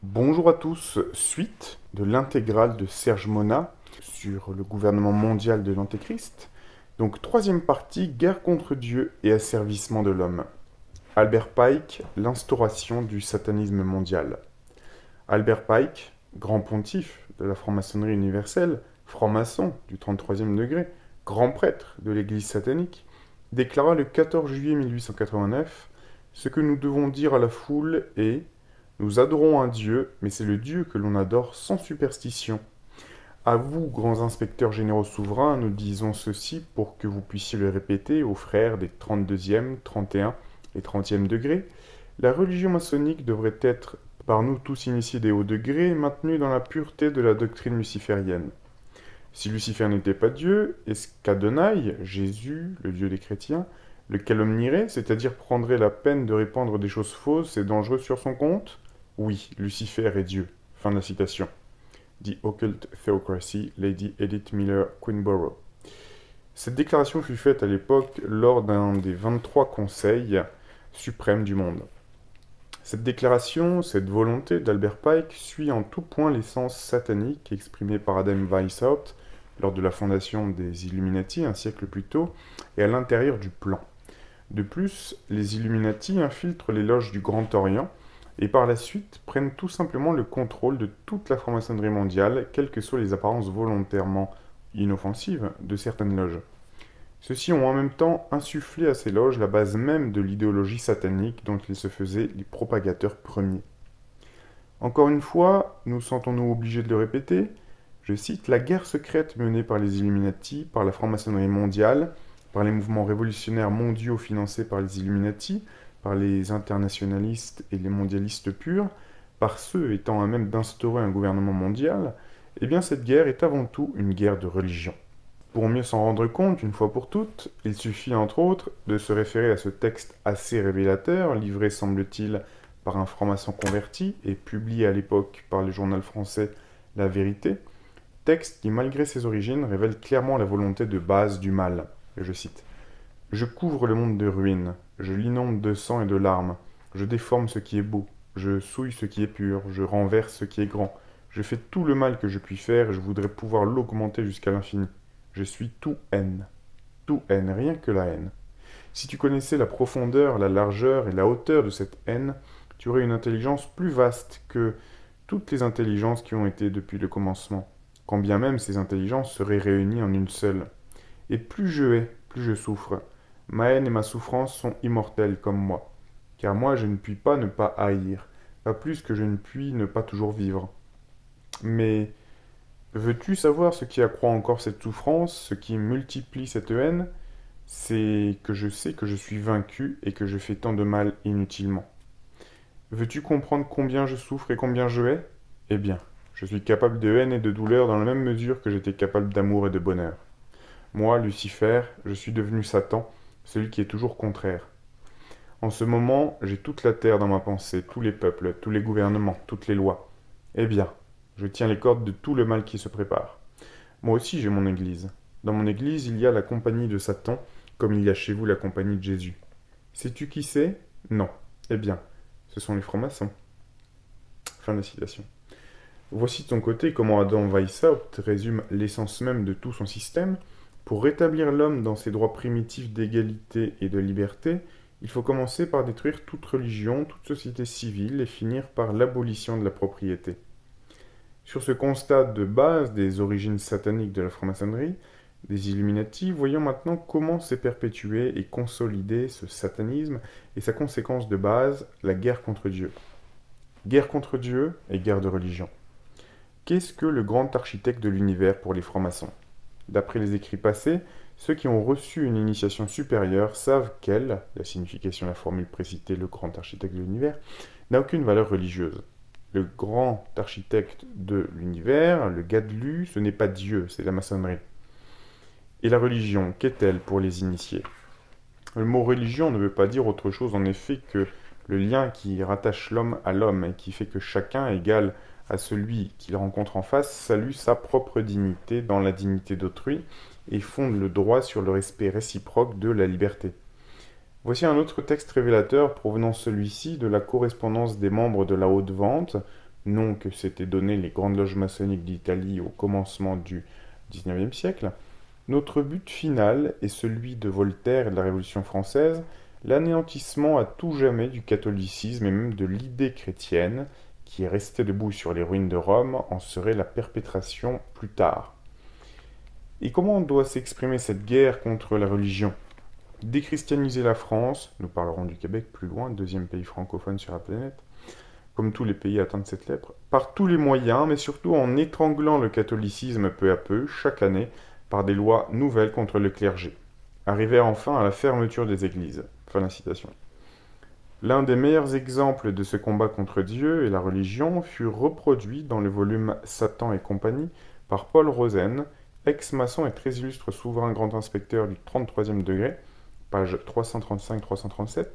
Bonjour à tous, suite de l'intégrale de Serge Monat sur le gouvernement mondial de l'Antéchrist. Donc troisième partie, guerre contre Dieu et asservissement de l'homme. Albert Pike, l'instauration du satanisme mondial. Albert Pike, grand pontife de la franc-maçonnerie universelle, franc-maçon du 33e degré, grand prêtre de l'église satanique, déclara le 14 juillet 1889 « Ce que nous devons dire à la foule est nous adorons un Dieu, mais c'est le Dieu que l'on adore sans superstition. À vous, grands inspecteurs généraux souverains, nous disons ceci pour que vous puissiez le répéter aux frères des 32e, 31 et 30e degrés. La religion maçonnique devrait être, par nous tous initiés des hauts degrés, maintenue dans la pureté de la doctrine luciférienne. Si Lucifer n'était pas Dieu, est-ce qu'Adonai, Jésus, le Dieu des chrétiens, le calomnierait, c'est-à-dire prendrait la peine de répandre des choses fausses et dangereuses sur son compte? Oui, Lucifer est Dieu. Fin de la citation. The Occult Theocracy, Lady Edith Miller Queenborough. Cette déclaration fut faite à l'époque lors d'un des 23 conseils suprêmes du monde. Cette déclaration, cette volonté d'Albert Pike suit en tout point l'essence satanique exprimée par Adam Weishaupt lors de la fondation des Illuminati un siècle plus tôt et à l'intérieur du plan. De plus, les Illuminati infiltrent les loges du Grand Orient et par la suite prennent tout simplement le contrôle de toute la franc-maçonnerie mondiale, quelles que soient les apparences volontairement inoffensives de certaines loges. Ceux-ci ont en même temps insufflé à ces loges la base même de l'idéologie satanique dont ils se faisaient les propagateurs premiers. Encore une fois, nous sentons-nous obligés de le répéter, je cite, la guerre secrète menée par les Illuminati, par la franc-maçonnerie mondiale, par les mouvements révolutionnaires mondiaux financés par les Illuminati, par les internationalistes et les mondialistes purs, par ceux étant à même d'instaurer un gouvernement mondial, eh bien cette guerre est avant tout une guerre de religion. Pour mieux s'en rendre compte, une fois pour toutes, il suffit entre autres de se référer à ce texte assez révélateur, livré semble-t-il par un franc-maçon converti et publié à l'époque par le journal français La Vérité, texte qui malgré ses origines révèle clairement la volonté de base du mal. Je cite. Je couvre le monde de ruines, je l'inonde de sang et de larmes, je déforme ce qui est beau, je souille ce qui est pur, je renverse ce qui est grand, je fais tout le mal que je puis faire et je voudrais pouvoir l'augmenter jusqu'à l'infini. Je suis tout haine, rien que la haine. Si tu connaissais la profondeur, la largeur et la hauteur de cette haine, tu aurais une intelligence plus vaste que toutes les intelligences qui ont été depuis le commencement, quand bien même ces intelligences seraient réunies en une seule. Et plus je hais, plus je souffre. Ma haine et ma souffrance sont immortelles comme moi, car moi je ne puis pas ne pas haïr, pas plus que je ne puis ne pas toujours vivre. Mais veux-tu savoir ce qui accroît encore cette souffrance, ce qui multiplie cette haine? C'est que je sais que je suis vaincu et que je fais tant de mal inutilement. Veux-tu comprendre combien je souffre et combien je hais? Eh bien, je suis capable de haine et de douleur dans la même mesure que j'étais capable d'amour et de bonheur. Moi, Lucifer, je suis devenu Satan, celui qui est toujours contraire. En ce moment, j'ai toute la terre dans ma pensée, tous les peuples, tous les gouvernements, toutes les lois. Eh bien, je tiens les cordes de tout le mal qui se prépare. Moi aussi j'ai mon église. Dans mon église, il y a la compagnie de Satan, comme il y a chez vous la compagnie de Jésus. Sais-tu qui c'est? Non. Eh bien, ce sont les francs-maçons. Fin de citation. Voici de ton côté comment Adam Weishaupt résume l'essence même de tout son système. Pour rétablir l'homme dans ses droits primitifs d'égalité et de liberté, il faut commencer par détruire toute religion, toute société civile et finir par l'abolition de la propriété. Sur ce constat de base des origines sataniques de la franc-maçonnerie, des Illuminati, voyons maintenant comment s'est perpétué et consolidé ce satanisme et sa conséquence de base, la guerre contre Dieu. Guerre contre Dieu et guerre de religion. Qu'est-ce que le grand architecte de l'univers pour les francs-maçons? D'après les écrits passés, ceux qui ont reçu une initiation supérieure savent qu'elle, la signification de la formule précitée, le grand architecte de l'univers, n'a aucune valeur religieuse. Le grand architecte de l'univers, le Gadlu, ce n'est pas Dieu, c'est la maçonnerie. Et la religion, qu'est-elle pour les initiés? Le mot religion ne veut pas dire autre chose en effet que le lien qui rattache l'homme à l'homme et qui fait que chacun égal à celui qu'il rencontre en face salue sa propre dignité dans la dignité d'autrui et fonde le droit sur le respect réciproque de la liberté. Voici un autre texte révélateur provenant celui-ci de la correspondance des membres de la haute vente nom que s'étaient donné les grandes loges maçonniques d'Italie au commencement du XIXe siècle, notre but final est celui de Voltaire et de la Révolution française, l'anéantissement à tout jamais du catholicisme et même de l'idée chrétienne, qui est restée debout sur les ruines de Rome, en serait la perpétration plus tard. Et comment doit s'exprimer cette guerre contre la religion? Déchristianiser la France, nous parlerons du Québec plus loin, deuxième pays francophone sur la planète, comme tous les pays atteints de cette lèpre, par tous les moyens, mais surtout en étranglant le catholicisme peu à peu, chaque année, par des lois nouvelles contre le clergé. Arriver enfin à la fermeture des églises. Fin de la citation. L'un des meilleurs exemples de ce combat contre Dieu et la religion fut reproduit dans le volume Satan et compagnie par Paul Rosen, ex-maçon et très illustre souverain grand inspecteur du 33e degré, page 335-337,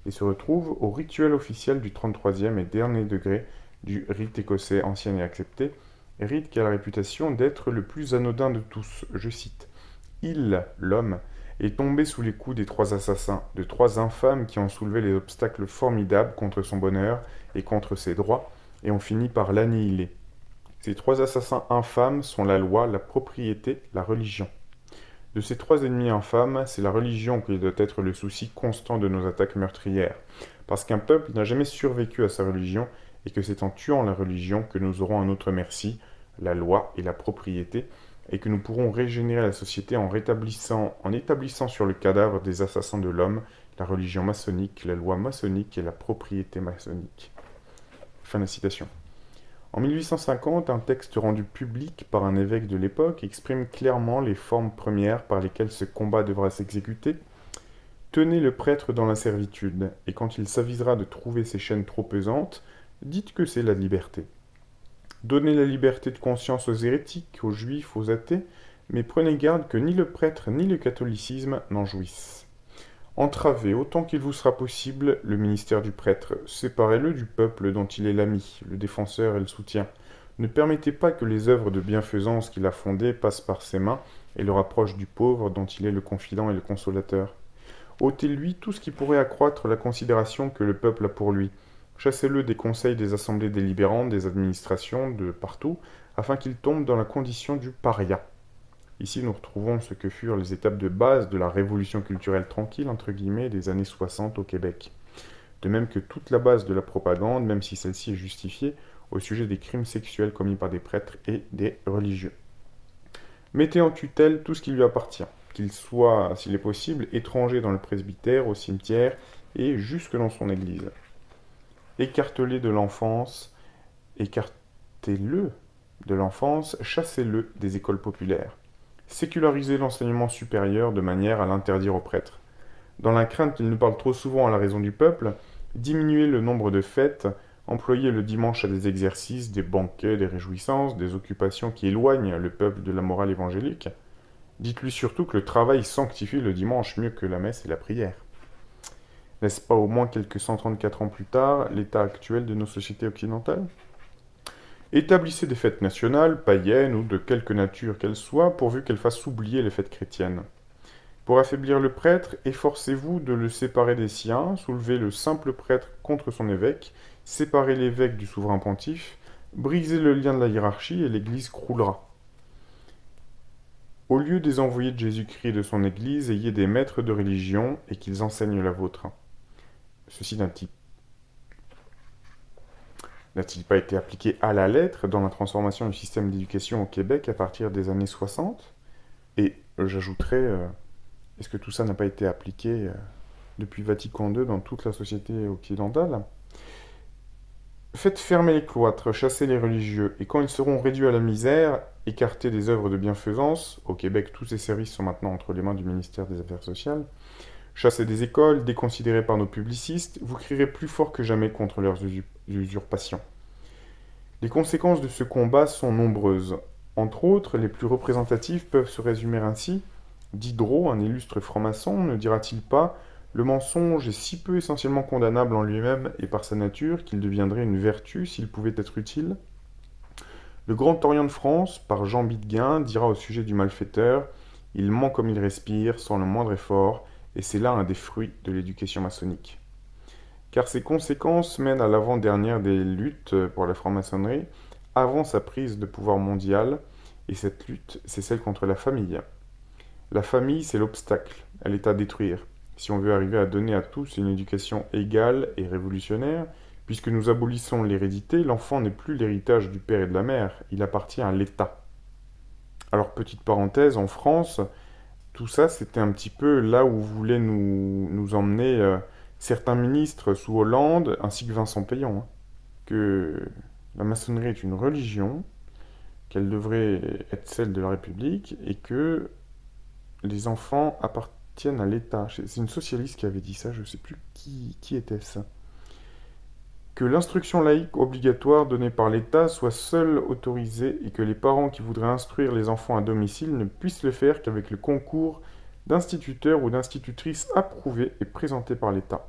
et se retrouve au rituel officiel du 33e et dernier degré du rite écossais ancien et accepté, rite qui a la réputation d'être le plus anodin de tous. Je cite. Il, l'homme, est tombé sous les coups des 3 assassins, de 3 infâmes qui ont soulevé les obstacles formidables contre son bonheur et contre ses droits, et ont fini par l'annihiler. Ces 3 assassins infâmes sont la loi, la propriété, la religion. De ces 3 ennemis infâmes, c'est la religion qui doit être le souci constant de nos attaques meurtrières, parce qu'un peuple n'a jamais survécu à sa religion, et que c'est en tuant la religion que nous aurons à notre merci la loi et la propriété, et que nous pourrons régénérer la société en établissant sur le cadavre des assassins de l'homme la religion maçonnique, la loi maçonnique et la propriété maçonnique. Fin de citation. En 1850, un texte rendu public par un évêque de l'époque exprime clairement les formes premières par lesquelles ce combat devra s'exécuter. Tenez le prêtre dans la servitude, et quand il s'avisera de trouver ses chaînes trop pesantes, dites que c'est la liberté. Donnez la liberté de conscience aux hérétiques, aux juifs, aux athées, mais prenez garde que ni le prêtre ni le catholicisme n'en jouissent. Entravez autant qu'il vous sera possible le ministère du prêtre, séparez-le du peuple dont il est l'ami, le défenseur et le soutien. Ne permettez pas que les œuvres de bienfaisance qu'il a fondées passent par ses mains et le rapprochent du pauvre dont il est le confident et le consolateur. ôtez-lui tout ce qui pourrait accroître la considération que le peuple a pour lui. Chassez-le des conseils des assemblées délibérantes, des administrations, de partout, afin qu'il tombe dans la condition du paria. Ici, nous retrouvons ce que furent les étapes de base de la révolution culturelle tranquille, entre guillemets, des années 60 au Québec. De même que toute la base de la propagande, même si celle-ci est justifiée, au sujet des crimes sexuels commis par des prêtres et des religieux. Mettez en tutelle tout ce qui lui appartient, qu'il soit, s'il est possible, étranger dans le presbytère, au cimetière et jusque dans son église. Écartez-le de l'enfance, chassez-le des écoles populaires. Sécularisez l'enseignement supérieur de manière à l'interdire aux prêtres. Dans la crainte qu'il ne parle trop souvent à la raison du peuple, diminuez le nombre de fêtes, employez le dimanche à des exercices, des banquets, des réjouissances, des occupations qui éloignent le peuple de la morale évangélique. Dites-lui surtout que le travail sanctifie le dimanche mieux que la messe et la prière. N'est-ce pas au moins quelques 134 ans plus tard l'état actuel de nos sociétés occidentales ? Établissez des fêtes nationales, païennes ou de quelque nature qu'elles soient, pourvu qu'elles fassent oublier les fêtes chrétiennes. Pour affaiblir le prêtre, efforcez-vous de le séparer des siens, soulevez le simple prêtre contre son évêque, séparez l'évêque du souverain pontife, brisez le lien de la hiérarchie et l'Église croulera. Au lieu des envoyés de Jésus-Christ et de son Église, ayez des maîtres de religion et qu'ils enseignent la vôtre. Ceci n'a-t-il pas été appliqué à la lettre dans la transformation du système d'éducation au Québec à partir des années 60 ? Et j'ajouterais, est-ce que tout ça n'a pas été appliqué depuis Vatican II dans toute la société occidentale ? Faites fermer les cloîtres, chassez les religieux, et quand ils seront réduits à la misère, écartés des œuvres de bienfaisance, au Québec tous ces services sont maintenant entre les mains du ministère des Affaires sociales, chassez des écoles, déconsidérés par nos publicistes, vous crierez plus fort que jamais contre leurs usurpations. Les conséquences de ce combat sont nombreuses. Entre autres, les plus représentatives peuvent se résumer ainsi. Diderot, un illustre franc-maçon, ne dira-t-il pas « Le mensonge est si peu essentiellement condamnable en lui-même et par sa nature qu'il deviendrait une vertu s'il pouvait être utile ?» Le grand Orient de France, par Jean Bidguin, dira au sujet du malfaiteur « Il ment comme il respire, sans le moindre effort, et c'est là un des fruits de l'éducation maçonnique. » car ces conséquences mènent à l'avant-dernière des luttes pour la franc-maçonnerie avant sa prise de pouvoir mondial, et cette lutte, c'est celle contre la famille. La famille, c'est l'obstacle, elle est à détruire. Si on veut arriver à donner à tous une éducation égale et révolutionnaire, puisque nous abolissons l'hérédité, l'enfant n'est plus l'héritage du père et de la mère, il appartient à l'État. Alors, petite parenthèse, en France, tout ça, c'était un petit peu là où voulaient nous emmener certains ministres sous Hollande, ainsi que Vincent Peillon, hein. Que la maçonnerie est une religion, qu'elle devrait être celle de la République, et que les enfants appartiennent à l'État. C'est une socialiste qui avait dit ça, je ne sais plus qui était-ce. Que l'instruction laïque obligatoire donnée par l'État soit seule autorisée et que les parents qui voudraient instruire les enfants à domicile ne puissent le faire qu'avec le concours d'instituteurs ou d'institutrices approuvés et présentés par l'État.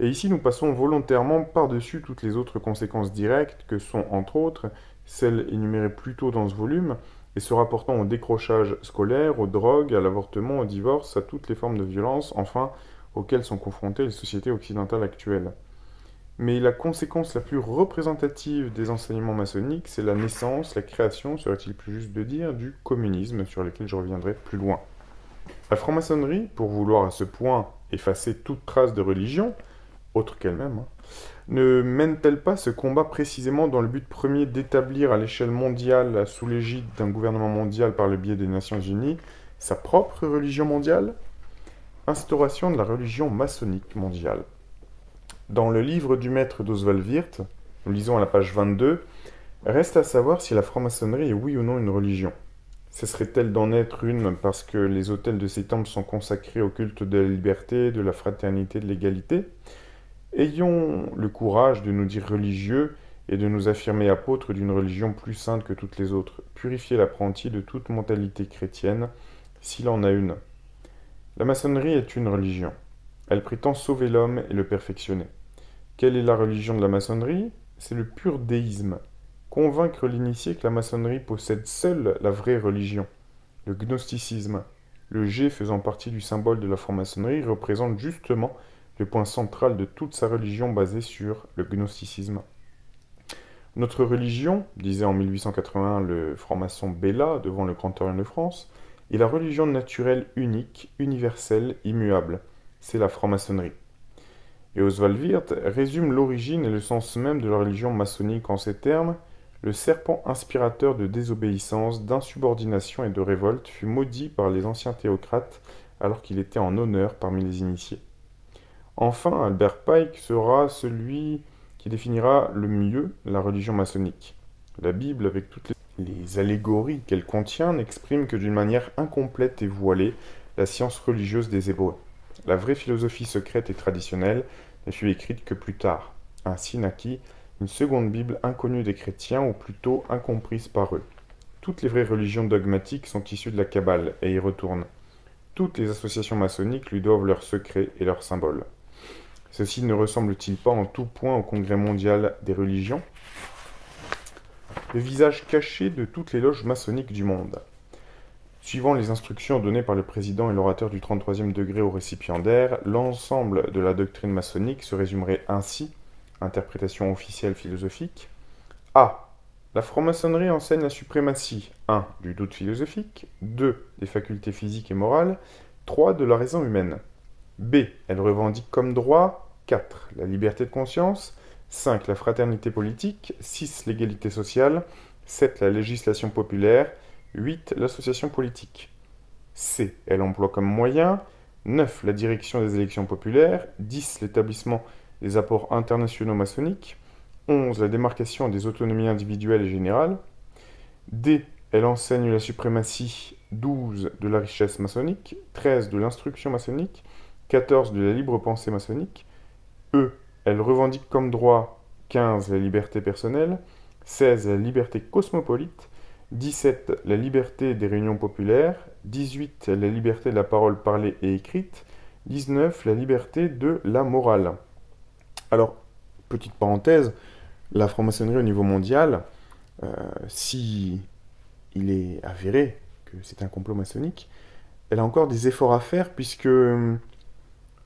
Et ici, nous passons volontairement par-dessus toutes les autres conséquences directes que sont, entre autres, celles énumérées plus tôt dans ce volume, et se rapportant au décrochage scolaire, aux drogues, à l'avortement, au divorce, à toutes les formes de violence, enfin, auxquelles sont confrontées les sociétés occidentales actuelles. Mais la conséquence la plus représentative des enseignements maçonniques, c'est la naissance, la création, serait-il plus juste de dire, du communisme, sur lequel je reviendrai plus loin. La franc-maçonnerie, pour vouloir à ce point effacer toute trace de religion, autre qu'elle-même, hein, ne mène-t-elle pas ce combat précisément dans le but premier d'établir à l'échelle mondiale, sous l'égide d'un gouvernement mondial par le biais des Nations Unies, sa propre religion mondiale? Instauration de la religion maçonnique mondiale. Dans le livre du maître d'Oswald Wirth, nous lisons à la page 22, reste à savoir si la franc-maçonnerie est oui ou non une religion. Cesserait-elle d'en être une parce que les autels de ces temples sont consacrés au culte de la liberté, de la fraternité, de l'égalité? Ayons le courage de nous dire religieux et de nous affirmer apôtres d'une religion plus sainte que toutes les autres. Purifier l'apprenti de toute mentalité chrétienne, s'il en a une. La maçonnerie est une religion. Elle prétend sauver l'homme et le perfectionner. Quelle est la religion de la maçonnerie? C'est le pur déisme. Convaincre l'initié que la maçonnerie possède seule la vraie religion. Le gnosticisme, le G faisant partie du symbole de la franc-maçonnerie, représente justement le point central de toute sa religion basée sur le gnosticisme. Notre religion, disait en 1881 le franc-maçon Bella devant le Grand Orient de France, est la religion naturelle unique, universelle, immuable. C'est la franc-maçonnerie. Et Oswald Wirth résume l'origine et le sens même de la religion maçonnique en ces termes: le serpent inspirateur de désobéissance, d'insubordination et de révolte fut maudit par les anciens théocrates alors qu'il était en honneur parmi les initiés. Enfin, Albert Pike sera celui qui définira le mieux la religion maçonnique. La Bible, avec toutes les allégories qu'elle contient, n'exprime que d'une manière incomplète et voilée la science religieuse des Hébreux. La vraie philosophie secrète et traditionnelle ne fut écrite que plus tard. Ainsi naquit une seconde Bible inconnue des chrétiens, ou plutôt incomprise par eux. Toutes les vraies religions dogmatiques sont issues de la Kabbale et y retournent. Toutes les associations maçonniques lui doivent leurs secrets et leurs symboles. Ceci ne ressemble-t-il pas en tout point au Congrès mondial des religions? Le visage caché de toutes les loges maçonniques du monde. Suivant les instructions données par le président et l'orateur du 33e degré au récipiendaire, l'ensemble de la doctrine maçonnique se résumerait ainsi, interprétation officielle philosophique. A. La franc-maçonnerie enseigne la suprématie 1. Du doute philosophique, 2. Des facultés physiques et morales, 3. De la raison humaine. B. Elle revendique comme droit 4. La liberté de conscience, 5. La fraternité politique, 6. L'égalité sociale, 7. La législation populaire, 8. L'association politique. C. Elle emploie comme moyen 9. La direction des élections populaires, 10. L'établissement des apports internationaux maçonniques, 11. La démarcation des autonomies individuelles et générales. D. Elle enseigne la suprématie 12. De la richesse maçonnique, 13. De l'instruction maçonnique, 14. De la libre pensée maçonnique. E. Elle revendique comme droit 15. La liberté personnelle, 16. La liberté cosmopolite, 17. La liberté des réunions populaires, 18. La liberté de la parole parlée et écrite, 19. La liberté de la morale. Alors, petite parenthèse, la franc-maçonnerie au niveau mondial, si il est avéré que c'est un complot maçonnique, elle a encore des efforts à faire puisque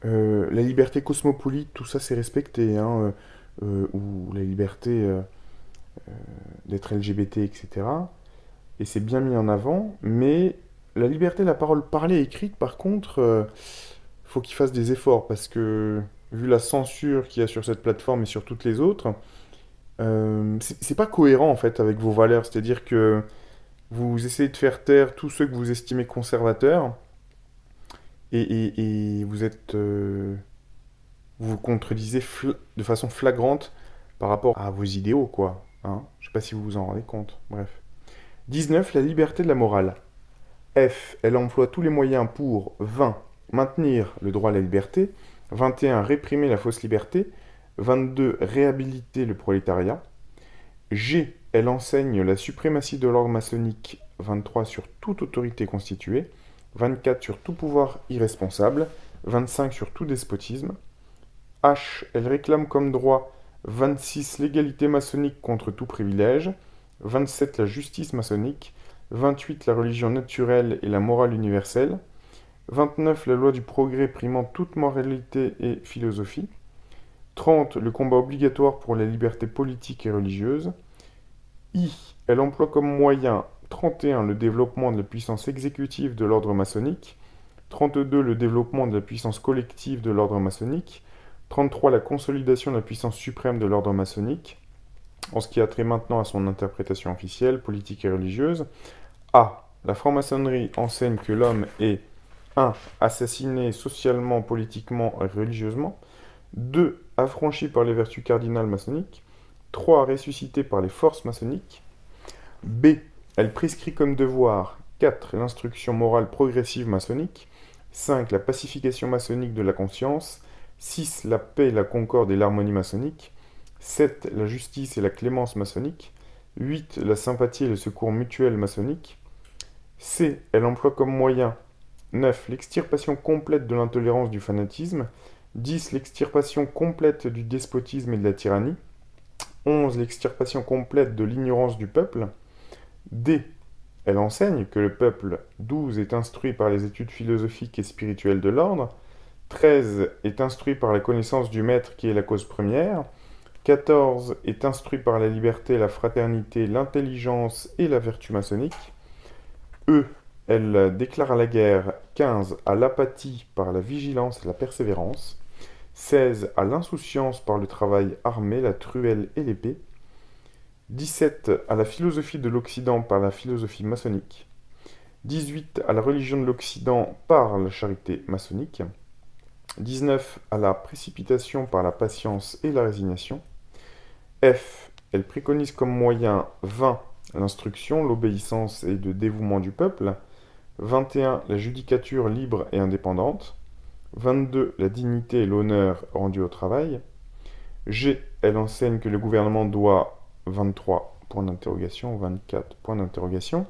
La liberté cosmopolite, tout ça c'est respecté, hein, ou la liberté d'être LGBT, etc. Et c'est bien mis en avant, mais la liberté de la parole parlée et écrite, par contre, faut qu'il fasse des efforts, parce que vu la censure qu'il y a sur cette plateforme et sur toutes les autres, c'est pas cohérent en fait avec vos valeurs. C'est-à-dire que vous essayez de faire taire tous ceux que vous estimez conservateurs, et vous êtes, vous vous contredisez de façon flagrante par rapport à vos idéaux, quoi. Hein. Je sais pas si vous vous en rendez compte. Bref. 19. La liberté de la morale. F. Elle emploie tous les moyens pour 20. Maintenir le droit à la liberté. 21. Réprimer la fausse liberté. 22. Réhabiliter le prolétariat. G. Elle enseigne la suprématie de l'ordre maçonnique. 23. Sur toute autorité constituée. 24. Sur tout pouvoir irresponsable. 25. Sur tout despotisme. H. Elle réclame comme droit 26. L'égalité maçonnique contre tout privilège. 27. La justice maçonnique. 28. La religion naturelle et la morale universelle. 29. La loi du progrès primant toute moralité et philosophie. 30. Le combat obligatoire pour la liberté politique et religieuse. I. Elle emploie comme moyen 31. Le développement de la puissance exécutive de l'ordre maçonnique. 32. Le développement de la puissance collective de l'ordre maçonnique. 33. La consolidation de la puissance suprême de l'ordre maçonnique. En ce qui a trait maintenant à son interprétation officielle, politique et religieuse. A. La franc-maçonnerie enseigne que l'homme est 1. Assassiné socialement, politiquement et religieusement. 2. Affranchi par les vertus cardinales maçonniques. 3. Ressuscité par les forces maçonniques. B. Elle prescrit comme devoir 4. L'instruction morale progressive maçonnique. 5. La pacification maçonnique de la conscience. 6. La paix, la concorde et l'harmonie maçonnique. 7. La justice et la clémence maçonnique. 8. La sympathie et le secours mutuel maçonnique. C. Elle emploie comme moyen 9. L'extirpation complète de l'intolérance du fanatisme. 10. L'extirpation complète du despotisme et de la tyrannie. 11. L'extirpation complète de l'ignorance du peuple. D. Elle enseigne que le peuple 12 est instruit par les études philosophiques et spirituelles de l'ordre. 13. Est instruit par la connaissance du maître qui est la cause première. 14. Est instruit par la liberté, la fraternité, l'intelligence et la vertu maçonnique. E. Elle déclare la guerre 15 à l'apathie par la vigilance et la persévérance. 16 à l'insouciance par le travail armé, la truelle et l'épée. 17 à la philosophie de l'Occident par la philosophie maçonnique. 18 à la religion de l'Occident par la charité maçonnique. 19 à la précipitation par la patience et la résignation. F. Elle préconise comme moyen 20 l'instruction, l'obéissance et le dévouement du peuple. 21. La judicature libre et indépendante. 22. La dignité et l'honneur rendus au travail. G. Elle enseigne que le gouvernement doit 23. Point d'interrogation, 24. Point d'interrogation.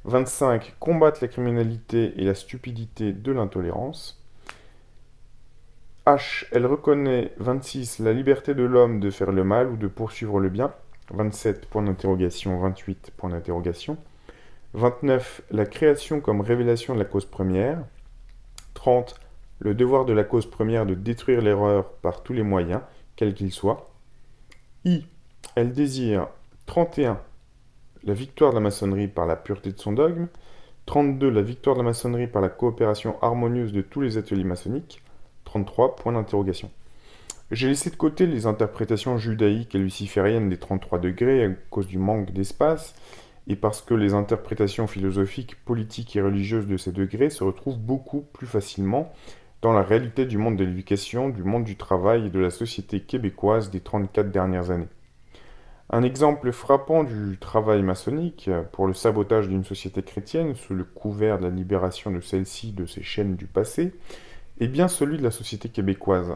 25. Combattre la criminalité et la stupidité de l'intolérance. H. Elle reconnaît 26. La liberté de l'homme de faire le mal ou de poursuivre le bien. 27. Point d'interrogation, 28. Point d'interrogation. 29. La création comme révélation de la cause première. 30. Le devoir de la cause première de détruire l'erreur par tous les moyens, quels qu'ils soient. I. Elle désire 31. La victoire de la maçonnerie par la pureté de son dogme. 32. La victoire de la maçonnerie par la coopération harmonieuse de tous les ateliers maçonniques. 33. Point d'interrogation. J'ai laissé de côté les interprétations judaïques et lucifériennes des 33 degrés à cause du manque d'espace, et parce que les interprétations philosophiques, politiques et religieuses de ces degrés se retrouvent beaucoup plus facilement dans la réalité du monde de l'éducation, du monde du travail et de la société québécoise des 34 dernières années. Un exemple frappant du travail maçonnique pour le sabotage d'une société chrétienne sous le couvert de la libération de celle-ci de ses chaînes du passé est bien celui de la société québécoise.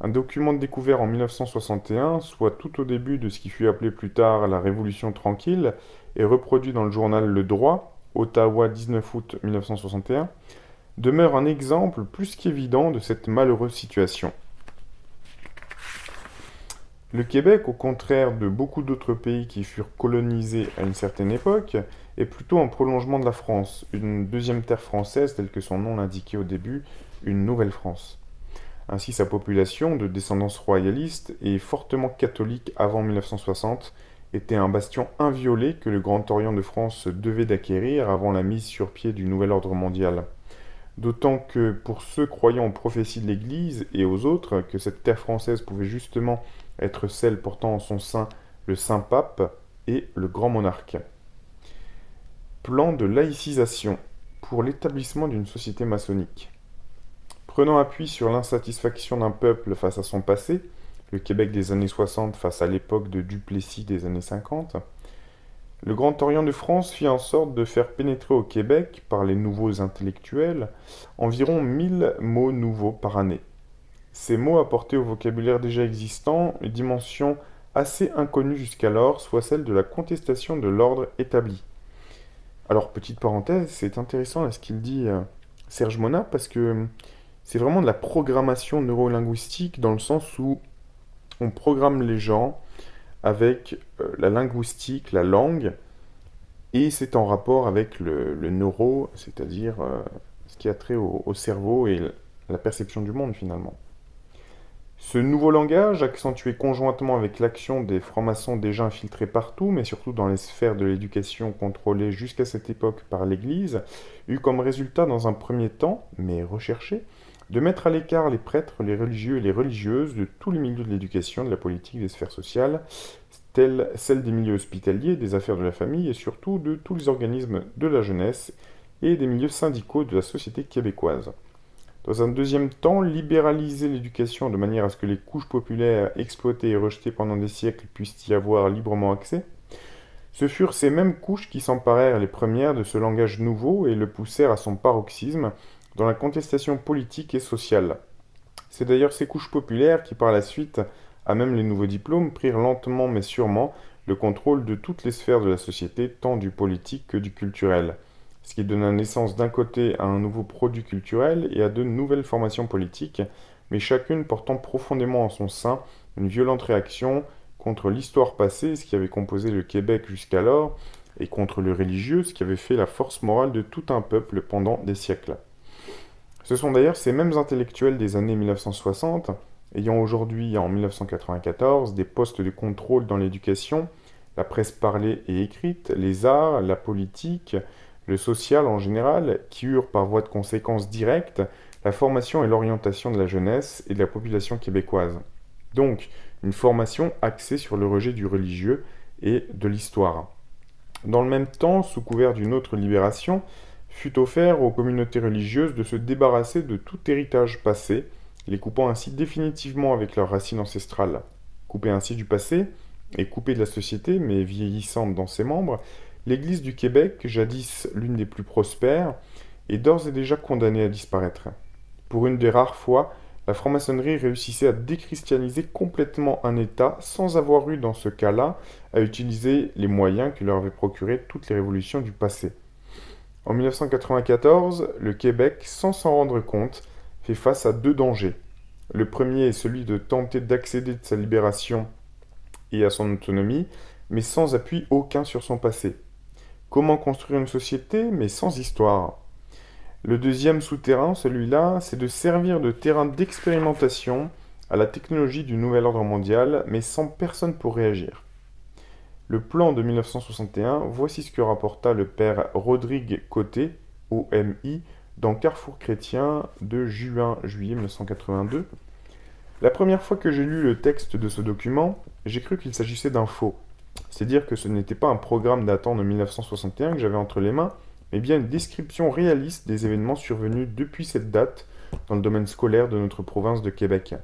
Un document découvert en 1961, soit tout au début de ce qui fut appelé plus tard la Révolution tranquille, et reproduit dans le journal Le Droit, Ottawa 19 août 1961, demeure un exemple plus qu'évident de cette malheureuse situation. Le Québec, au contraire de beaucoup d'autres pays qui furent colonisés à une certaine époque, est plutôt un prolongement de la France, une deuxième terre française telle que son nom l'indiquait au début, une Nouvelle-France. Ainsi, sa population, de descendance royaliste et fortement catholique avant 1960, était un bastion inviolé que le Grand Orient de France devait d'acquérir avant la mise sur pied du nouvel ordre mondial. D'autant que pour ceux croyant aux prophéties de l'Église et aux autres, que cette terre française pouvait justement être celle portant en son sein le Saint-Pape et le Grand Monarque. Plan de laïcisation pour l'établissement d'une société maçonnique. Prenant appui sur l'insatisfaction d'un peuple face à son passé, le Québec des années 60 face à l'époque de Duplessis des années 50, le Grand Orient de France fit en sorte de faire pénétrer au Québec, par les nouveaux intellectuels, environ 1000 mots nouveaux par année. Ces mots apportaient au vocabulaire déjà existant une dimension assez inconnue jusqu'alors, soit celle de la contestation de l'ordre établi. Alors, petite parenthèse, c'est intéressant là, ce qu'il dit Serge Monat, parce que c'est vraiment de la programmation neurolinguistique dans le sens où on programme les gens avec la linguistique, la langue, et c'est en rapport avec le neuro, c'est-à-dire ce qui a trait au cerveau et la perception du monde finalement. Ce nouveau langage, accentué conjointement avec l'action des francs-maçons déjà infiltrés partout, mais surtout dans les sphères de l'éducation contrôlées jusqu'à cette époque par l'Église, eut comme résultat dans un premier temps, mais recherché, de mettre à l'écart les prêtres, les religieux et les religieuses de tous les milieux de l'éducation, de la politique, des sphères sociales, telles celles des milieux hospitaliers, des affaires de la famille et surtout de tous les organismes de la jeunesse et des milieux syndicaux de la société québécoise. Dans un deuxième temps, libéraliser l'éducation de manière à ce que les couches populaires exploitées et rejetées pendant des siècles puissent y avoir librement accès. Ce furent ces mêmes couches qui s'emparèrent les premières de ce langage nouveau et le poussèrent à son paroxysme dans la contestation politique et sociale. C'est d'ailleurs ces couches populaires qui par la suite, à même les nouveaux diplômes, prirent lentement mais sûrement le contrôle de toutes les sphères de la société, tant du politique que du culturel. Ce qui donna naissance d'un côté à un nouveau produit culturel et à de nouvelles formations politiques, mais chacune portant profondément en son sein une violente réaction contre l'histoire passée, ce qui avait composé le Québec jusqu'alors, et contre le religieux, ce qui avait fait la force morale de tout un peuple pendant des siècles. Ce sont d'ailleurs ces mêmes intellectuels des années 1960, ayant aujourd'hui, en 1994, des postes de contrôle dans l'éducation, la presse parlée et écrite, les arts, la politique, le social en général, qui eurent par voie de conséquence directe la formation et l'orientation de la jeunesse et de la population québécoise. Donc, une formation axée sur le rejet du religieux et de l'histoire. Dans le même temps, sous couvert d'une autre libération, fut offert aux communautés religieuses de se débarrasser de tout héritage passé, les coupant ainsi définitivement avec leurs racines ancestrales. Coupée ainsi du passé, et coupée de la société, mais vieillissante dans ses membres, l'Église du Québec, jadis l'une des plus prospères, est d'ores et déjà condamnée à disparaître. Pour une des rares fois, la franc-maçonnerie réussissait à déchristianiser complètement un État sans avoir eu, dans ce cas-là, à utiliser les moyens que leur avaient procurés toutes les révolutions du passé. En 1994, le Québec, sans s'en rendre compte, fait face à deux dangers. Le premier est celui de tenter d'accéder de sa libération et à son autonomie, mais sans appui aucun sur son passé. Comment construire une société, mais sans histoire? Le deuxième souterrain, celui-là, c'est de servir de terrain d'expérimentation à la technologie du nouvel ordre mondial, mais sans personne pour réagir. Le plan de 1961, voici ce que rapporta le père Rodrigue Côté, OMI, dans Carrefour chrétien de juin-juillet 1982. La première fois que j'ai lu le texte de ce document, j'ai cru qu'il s'agissait d'un faux. C'est-à-dire que ce n'était pas un programme datant de 1961 que j'avais entre les mains, mais bien une description réaliste des événements survenus depuis cette date dans le domaine scolaire de notre province de Québec.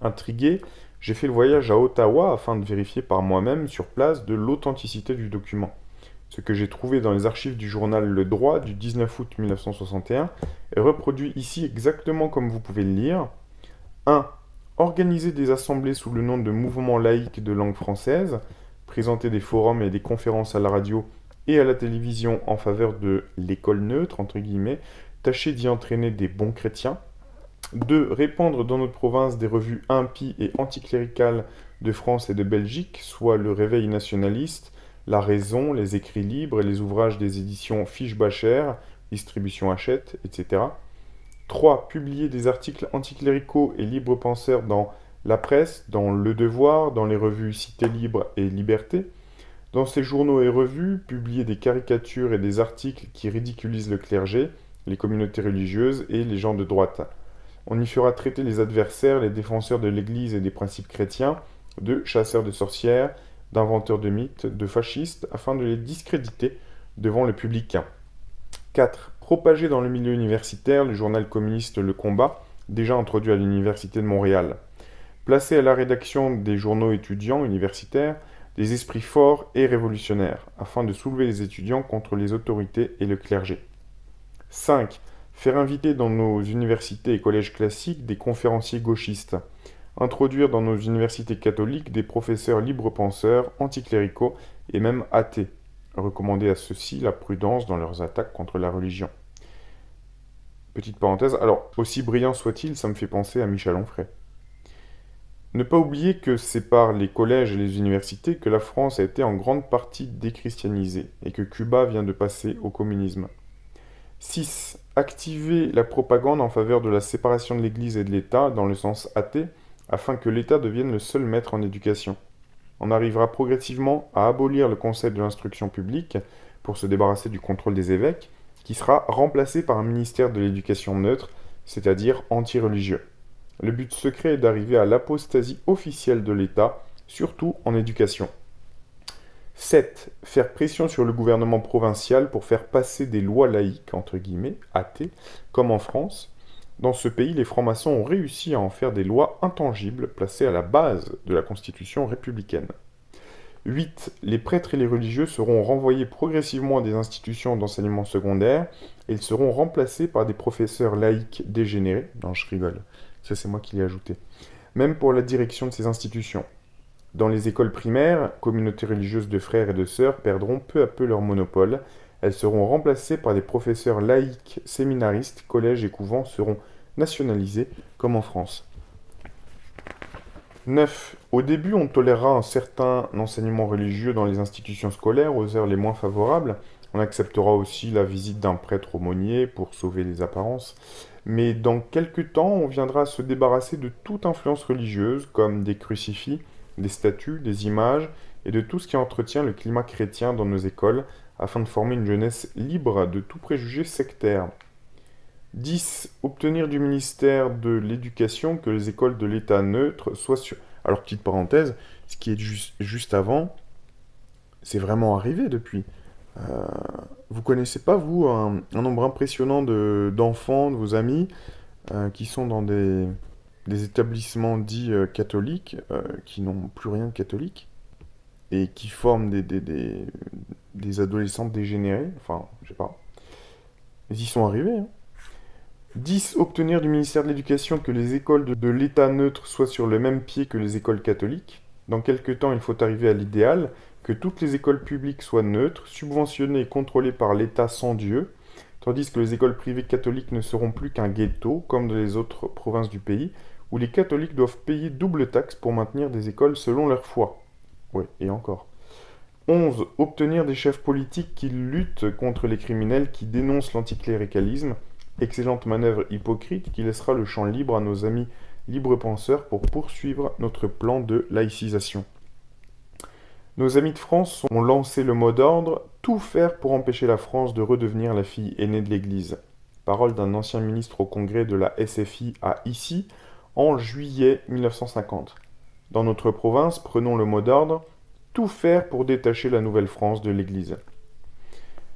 Intrigué, j'ai fait le voyage à Ottawa afin de vérifier par moi-même sur place de l'authenticité du document. Ce que j'ai trouvé dans les archives du journal Le Droit du 19 août 1961 est reproduit ici exactement comme vous pouvez le lire. 1. Organiser des assemblées sous le nom de mouvement laïque de langue française, présenter des forums et des conférences à la radio et à la télévision en faveur de l'école neutre, entre guillemets, tâcher d'y entraîner des bons chrétiens. 2. Répandre dans notre province des revues impies et anticléricales de France et de Belgique, soit le Réveil nationaliste, La Raison, les écrits libres et les ouvrages des éditions Fischbacher, distribution Hachette, etc. 3. Publier des articles anticléricaux et libre-penseurs dans la presse, dans Le Devoir, dans les revues Cité Libre et Liberté. Dans ces journaux et revues, publier des caricatures et des articles qui ridiculisent le clergé, les communautés religieuses et les gens de droite. On y fera traiter les adversaires, les défenseurs de l'Église et des principes chrétiens, de chasseurs de sorcières, d'inventeurs de mythes, de fascistes, afin de les discréditer devant le public. 4. Propager dans le milieu universitaire le journal communiste Le Combat, déjà introduit à l'Université de Montréal. Placer à la rédaction des journaux étudiants universitaires des esprits forts et révolutionnaires, afin de soulever les étudiants contre les autorités et le clergé. 5. Faire inviter dans nos universités et collèges classiques des conférenciers gauchistes. Introduire dans nos universités catholiques des professeurs libre-penseurs, anticléricaux et même athées. Recommander à ceux-ci la prudence dans leurs attaques contre la religion. Petite parenthèse, alors, aussi brillant soit-il, ça me fait penser à Michel Onfray. Ne pas oublier que c'est par les collèges et les universités que la France a été en grande partie déchristianisée et que Cuba vient de passer au communisme. 6. Activer la propagande en faveur de la séparation de l'Église et de l'État dans le sens athée, afin que l'État devienne le seul maître en éducation. On arrivera progressivement à abolir le Conseil de l'instruction publique pour se débarrasser du contrôle des évêques, qui sera remplacé par un ministère de l'éducation neutre, c'est-à-dire anti-religieux. Le but secret est d'arriver à l'apostasie officielle de l'État, surtout en éducation. 7. Faire pression sur le gouvernement provincial pour faire passer des lois laïques, entre guillemets, athées, comme en France. Dans ce pays, les francs-maçons ont réussi à en faire des lois intangibles placées à la base de la Constitution républicaine. 8. Les prêtres et les religieux seront renvoyés progressivement à des institutions d'enseignement secondaire et ils seront remplacés par des professeurs laïques dégénérés. Non, je rigole. Ça, c'est moi qui l'ai ajouté. Même pour la direction de ces institutions. Dans les écoles primaires, communautés religieuses de frères et de sœurs perdront peu à peu leur monopole. Elles seront remplacées par des professeurs laïques, séminaristes, collèges et couvents seront nationalisés, comme en France. 9. Au début, on tolérera un certain enseignement religieux dans les institutions scolaires aux heures les moins favorables. On acceptera aussi la visite d'un prêtre aumônier pour sauver les apparences. Mais dans quelques temps, on viendra se débarrasser de toute influence religieuse, comme des crucifix, des statues, des images, et de tout ce qui entretient le climat chrétien dans nos écoles, afin de former une jeunesse libre de tout préjugé sectaire. 10. Obtenir du ministère de l'Éducation que les écoles de l'État neutre soient sur... Alors, petite parenthèse, ce qui est juste avant, c'est vraiment arrivé depuis. Vous connaissez pas, vous, un nombre impressionnant d'enfants, de vos amis, qui sont dans des établissements dits catholiques, qui n'ont plus rien de catholique, et qui forment des adolescents dégénérés, enfin, je sais pas. Ils y sont arrivés, hein. 10. Obtenir du ministère de l'Éducation que les écoles de l'État neutre soient sur le même pied que les écoles catholiques. Dans quelques temps, il faut arriver à l'idéal, que toutes les écoles publiques soient neutres, subventionnées et contrôlées par l'État sans Dieu, tandis que les écoles privées catholiques ne seront plus qu'un ghetto, comme dans les autres provinces du pays, où les catholiques doivent payer double taxe pour maintenir des écoles selon leur foi. Ouais, et encore. 11. Obtenir des chefs politiques qui luttent contre les criminels qui dénoncent l'anticléricalisme. Excellente manœuvre hypocrite qui laissera le champ libre à nos amis libre-penseurs pour poursuivre notre plan de laïcisation. Nos amis de France ont lancé le mot d'ordre « Tout faire pour empêcher la France de redevenir la fille aînée de l'Église ». Parole d'un ancien ministre au congrès de la SFI à Issy en juillet 1950. Dans notre province, prenons le mot d'ordre « Tout faire pour détacher la Nouvelle-France de l'Église ».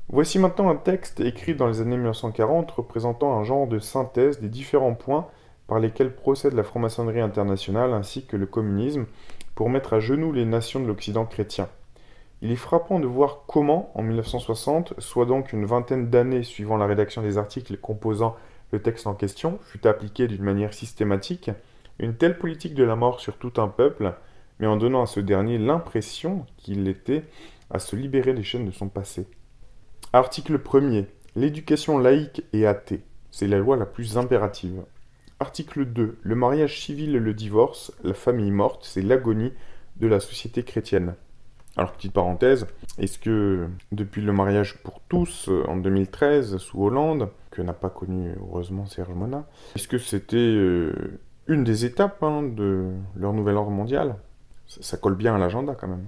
Voici maintenant un texte écrit dans les années 1940 représentant un genre de synthèse des différents points par lesquels procède la franc-maçonnerie internationale ainsi que le communisme pour mettre à genoux les nations de l'Occident chrétien. Il est frappant de voir comment, en 1960, soit donc une vingtaine d'années suivant la rédaction des articles composant le texte en question, fut appliquée d'une manière systématique une telle politique de la mort sur tout un peuple, mais en donnant à ce dernier l'impression qu'il était à se libérer des chaînes de son passé. Article 1er. L'éducation laïque et athée. C'est la loi la plus impérative. Article 2. Le mariage civil et le divorce, la famille morte, c'est l'agonie de la société chrétienne. Alors, petite parenthèse, est-ce que depuis le mariage pour tous en 2013 sous Hollande, que n'a pas connu heureusement Serge Monat, est-ce que c'était une des étapes de leur nouvel ordre mondial? Ça colle bien à l'agenda quand même.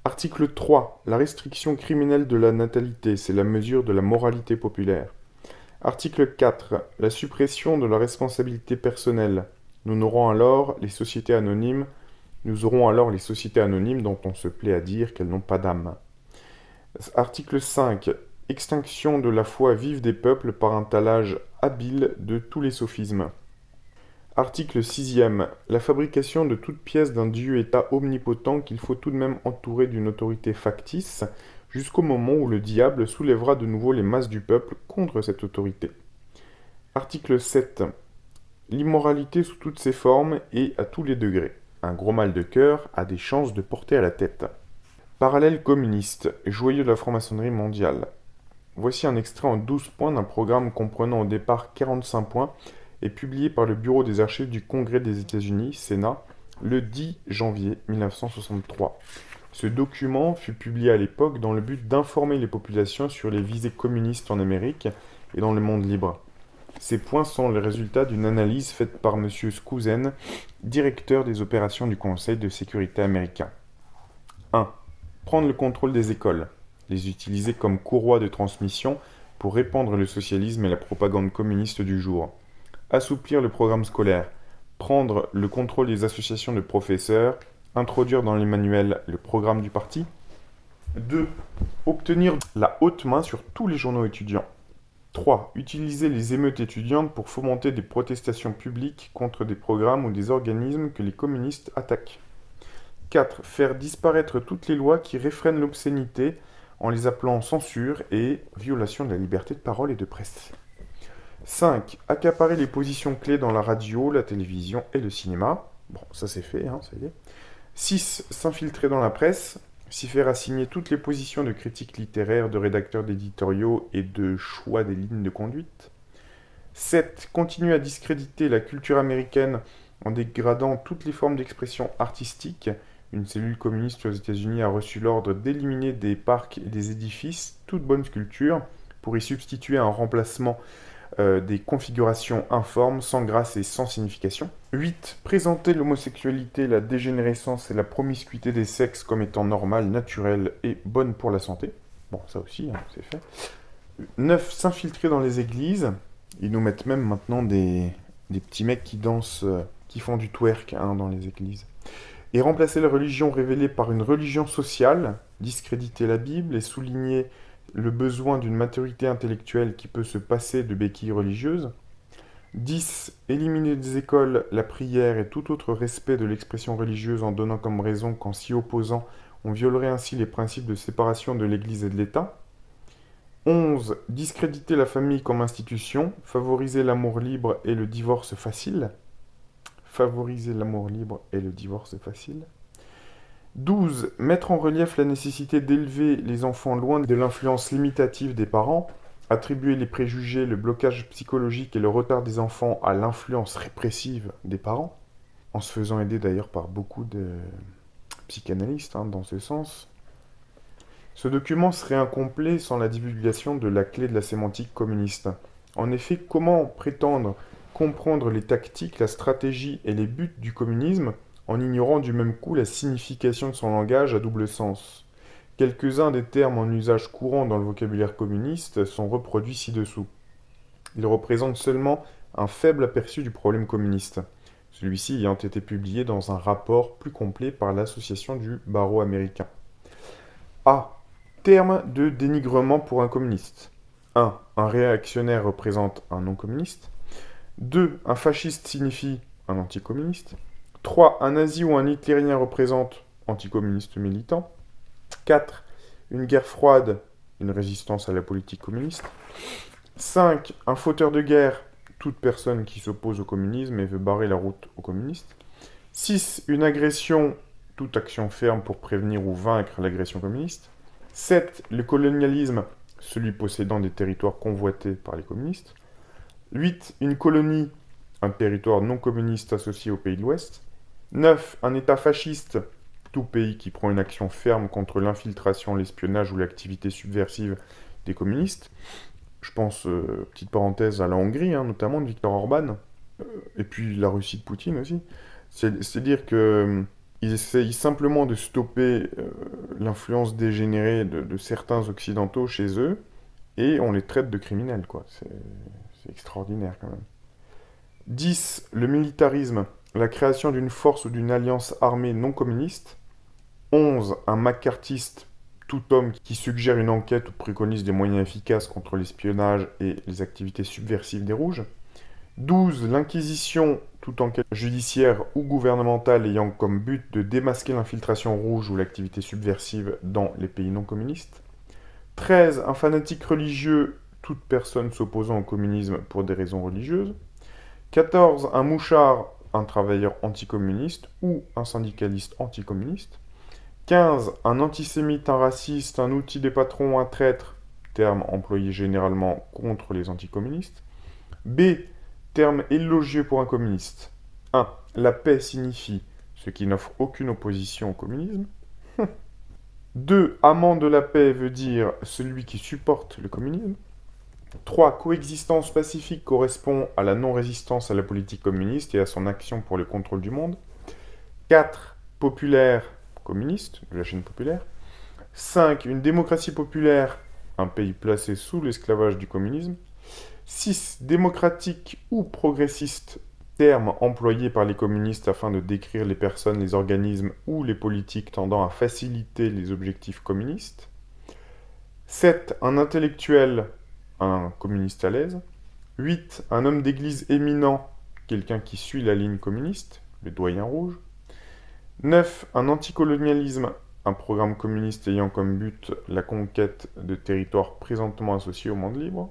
Article 3. La restriction criminelle de la natalité, c'est la mesure de la moralité populaire. Article 4. La suppression de la responsabilité personnelle. Nous aurons alors les sociétés anonymes dont on se plaît à dire qu'elles n'ont pas d'âme. Article 5. Extinction de la foi vive des peuples par un talage habile de tous les sophismes. Article 6e. La fabrication de toute pièce d'un Dieu-État omnipotent qu'il faut tout de même entourer d'une autorité factice, jusqu'au moment où le diable soulèvera de nouveau les masses du peuple contre cette autorité. Article 7. L'immoralité sous toutes ses formes et à tous les degrés. Un gros mal de cœur a des chances de porter à la tête. Parallèle communiste, joyeux de la franc-maçonnerie mondiale. Voici un extrait en 12 points d'un programme comprenant au départ 45 points et publié par le Bureau des archives du Congrès des États-Unis, Sénat, le 10 janvier 1963. Ce document fut publié à l'époque dans le but d'informer les populations sur les visées communistes en Amérique et dans le monde libre. Ces points sont le résultat d'une analyse faite par M. Skousen, directeur des opérations du Conseil de sécurité américain. 1. Prendre le contrôle des écoles, les utiliser comme courroie de transmission pour répandre le socialisme et la propagande communiste du jour. Assouplir le programme scolaire, prendre le contrôle des associations de professeurs, introduire dans les manuels le programme du parti. 2. Obtenir la haute main sur tous les journaux étudiants. 3. Utiliser les émeutes étudiantes pour fomenter des protestations publiques contre des programmes ou des organismes que les communistes attaquent. 4. Faire disparaître toutes les lois qui réfrènent l'obscénité en les appelant censure et violation de la liberté de parole et de presse. 5. Accaparer les positions clés dans la radio, la télévision et le cinéma. Bon, ça c'est fait, ça y est. 6. S'infiltrer dans la presse, s'y faire assigner toutes les positions de critique littéraire, de rédacteurs d'éditoriaux et de choix des lignes de conduite. 7. Continuer à discréditer la culture américaine en dégradant toutes les formes d'expression artistique. Une cellule communiste aux États-Unis a reçu l'ordre d'éliminer des parcs et des édifices toute bonne sculpture pour y substituer un remplacement des configurations informes, sans grâce et sans signification. 8. Présenter l'homosexualité, la dégénérescence et la promiscuité des sexes comme étant normales, naturelles et bonnes pour la santé. Bon, ça aussi, c'est fait. 9. S'infiltrer dans les églises. Ils nous mettent même maintenant des petits mecs qui dansent, qui font du twerk dans les églises. Et remplacer la religion révélée par une religion sociale, discréditer la Bible et souligner le besoin d'une maturité intellectuelle qui peut se passer de béquilles religieuses. 10. Éliminer des écoles la prière et tout autre respect de l'expression religieuse en donnant comme raison qu'en s'y opposant, on violerait ainsi les principes de séparation de l'Église et de l'État. 11. Discréditer la famille comme institution, favoriser l'amour libre et le divorce facile. Favoriser l'amour libre et le divorce facile. 12. Mettre en relief la nécessité d'élever les enfants loin de l'influence limitative des parents, attribuer les préjugés, le blocage psychologique et le retard des enfants à l'influence répressive des parents, en se faisant aider d'ailleurs par beaucoup de psychanalystes dans ce sens. Ce document serait incomplet sans la divulgation de la clé de la sémantique communiste. En effet, comment prétendre comprendre les tactiques, la stratégie et les buts du communisme en ignorant du même coup la signification de son langage à double sens? Quelques-uns des termes en usage courant dans le vocabulaire communiste sont reproduits ci-dessous. Ils représentent seulement un faible aperçu du problème communiste, celui-ci ayant été publié dans un rapport plus complet par l'association du barreau américain. A. Terme de dénigrement pour un communiste. 1. Un réactionnaire représente un non-communiste. 2. Un fasciste signifie un anticommuniste. 3. Un nazi ou un hitlérien représente anticommuniste militant. 4. Une guerre froide, une résistance à la politique communiste. 5. Un fauteur de guerre, toute personne qui s'oppose au communisme et veut barrer la route aux communistes. 6. Une agression, toute action ferme pour prévenir ou vaincre l'agression communiste. 7. Le colonialisme, celui possédant des territoires convoités par les communistes. 8. Une colonie, un territoire non communiste associé aux pays de l'Ouest. 9. Un État fasciste, tout pays qui prend une action ferme contre l'infiltration, l'espionnage ou l'activité subversive des communistes. Je pense, petite parenthèse, à la Hongrie, hein, notamment de Viktor Orban, et puis la Russie de Poutine aussi. C'est-à-dire que ils essayent simplement de stopper l'influence dégénérée de certains occidentaux chez eux, et on les traite de criminels, quoi. C'est extraordinaire, quand même. 10. Le militarisme, la création d'une force ou d'une alliance armée non communiste. 11. Un macartiste, tout homme qui suggère une enquête ou préconise des moyens efficaces contre l'espionnage et les activités subversives des Rouges. 12. L'Inquisition, toute enquête judiciaire ou gouvernementale ayant comme but de démasquer l'infiltration rouge ou l'activité subversive dans les pays non communistes. 13. Un fanatique religieux, toute personne s'opposant au communisme pour des raisons religieuses. 14. Un mouchard, un travailleur anticommuniste ou un syndicaliste anticommuniste. 15. Un antisémite, un raciste, un outil des patrons, un traître, terme employé généralement contre les anticommunistes. B. Terme élogieux pour un communiste. 1. La paix signifie ce qui n'offre aucune opposition au communisme. 2. Amant de la paix veut dire celui qui supporte le communisme. 3. Coexistence pacifique correspond à la non-résistance à la politique communiste et à son action pour le contrôle du monde. 4. Populaire, communiste, de la chaîne populaire. 5. Une démocratie populaire, un pays placé sous l'esclavage du communisme. 6. Démocratique ou progressiste, terme employé par les communistes afin de décrire les personnes, les organismes ou les politiques tendant à faciliter les objectifs communistes. 7. Un intellectuel, un communiste à l'aise. 8. Un homme d'église éminent, quelqu'un qui suit la ligne communiste, le doyen rouge. 9. Un anticolonialisme, un programme communiste ayant comme but la conquête de territoires présentement associés au monde libre.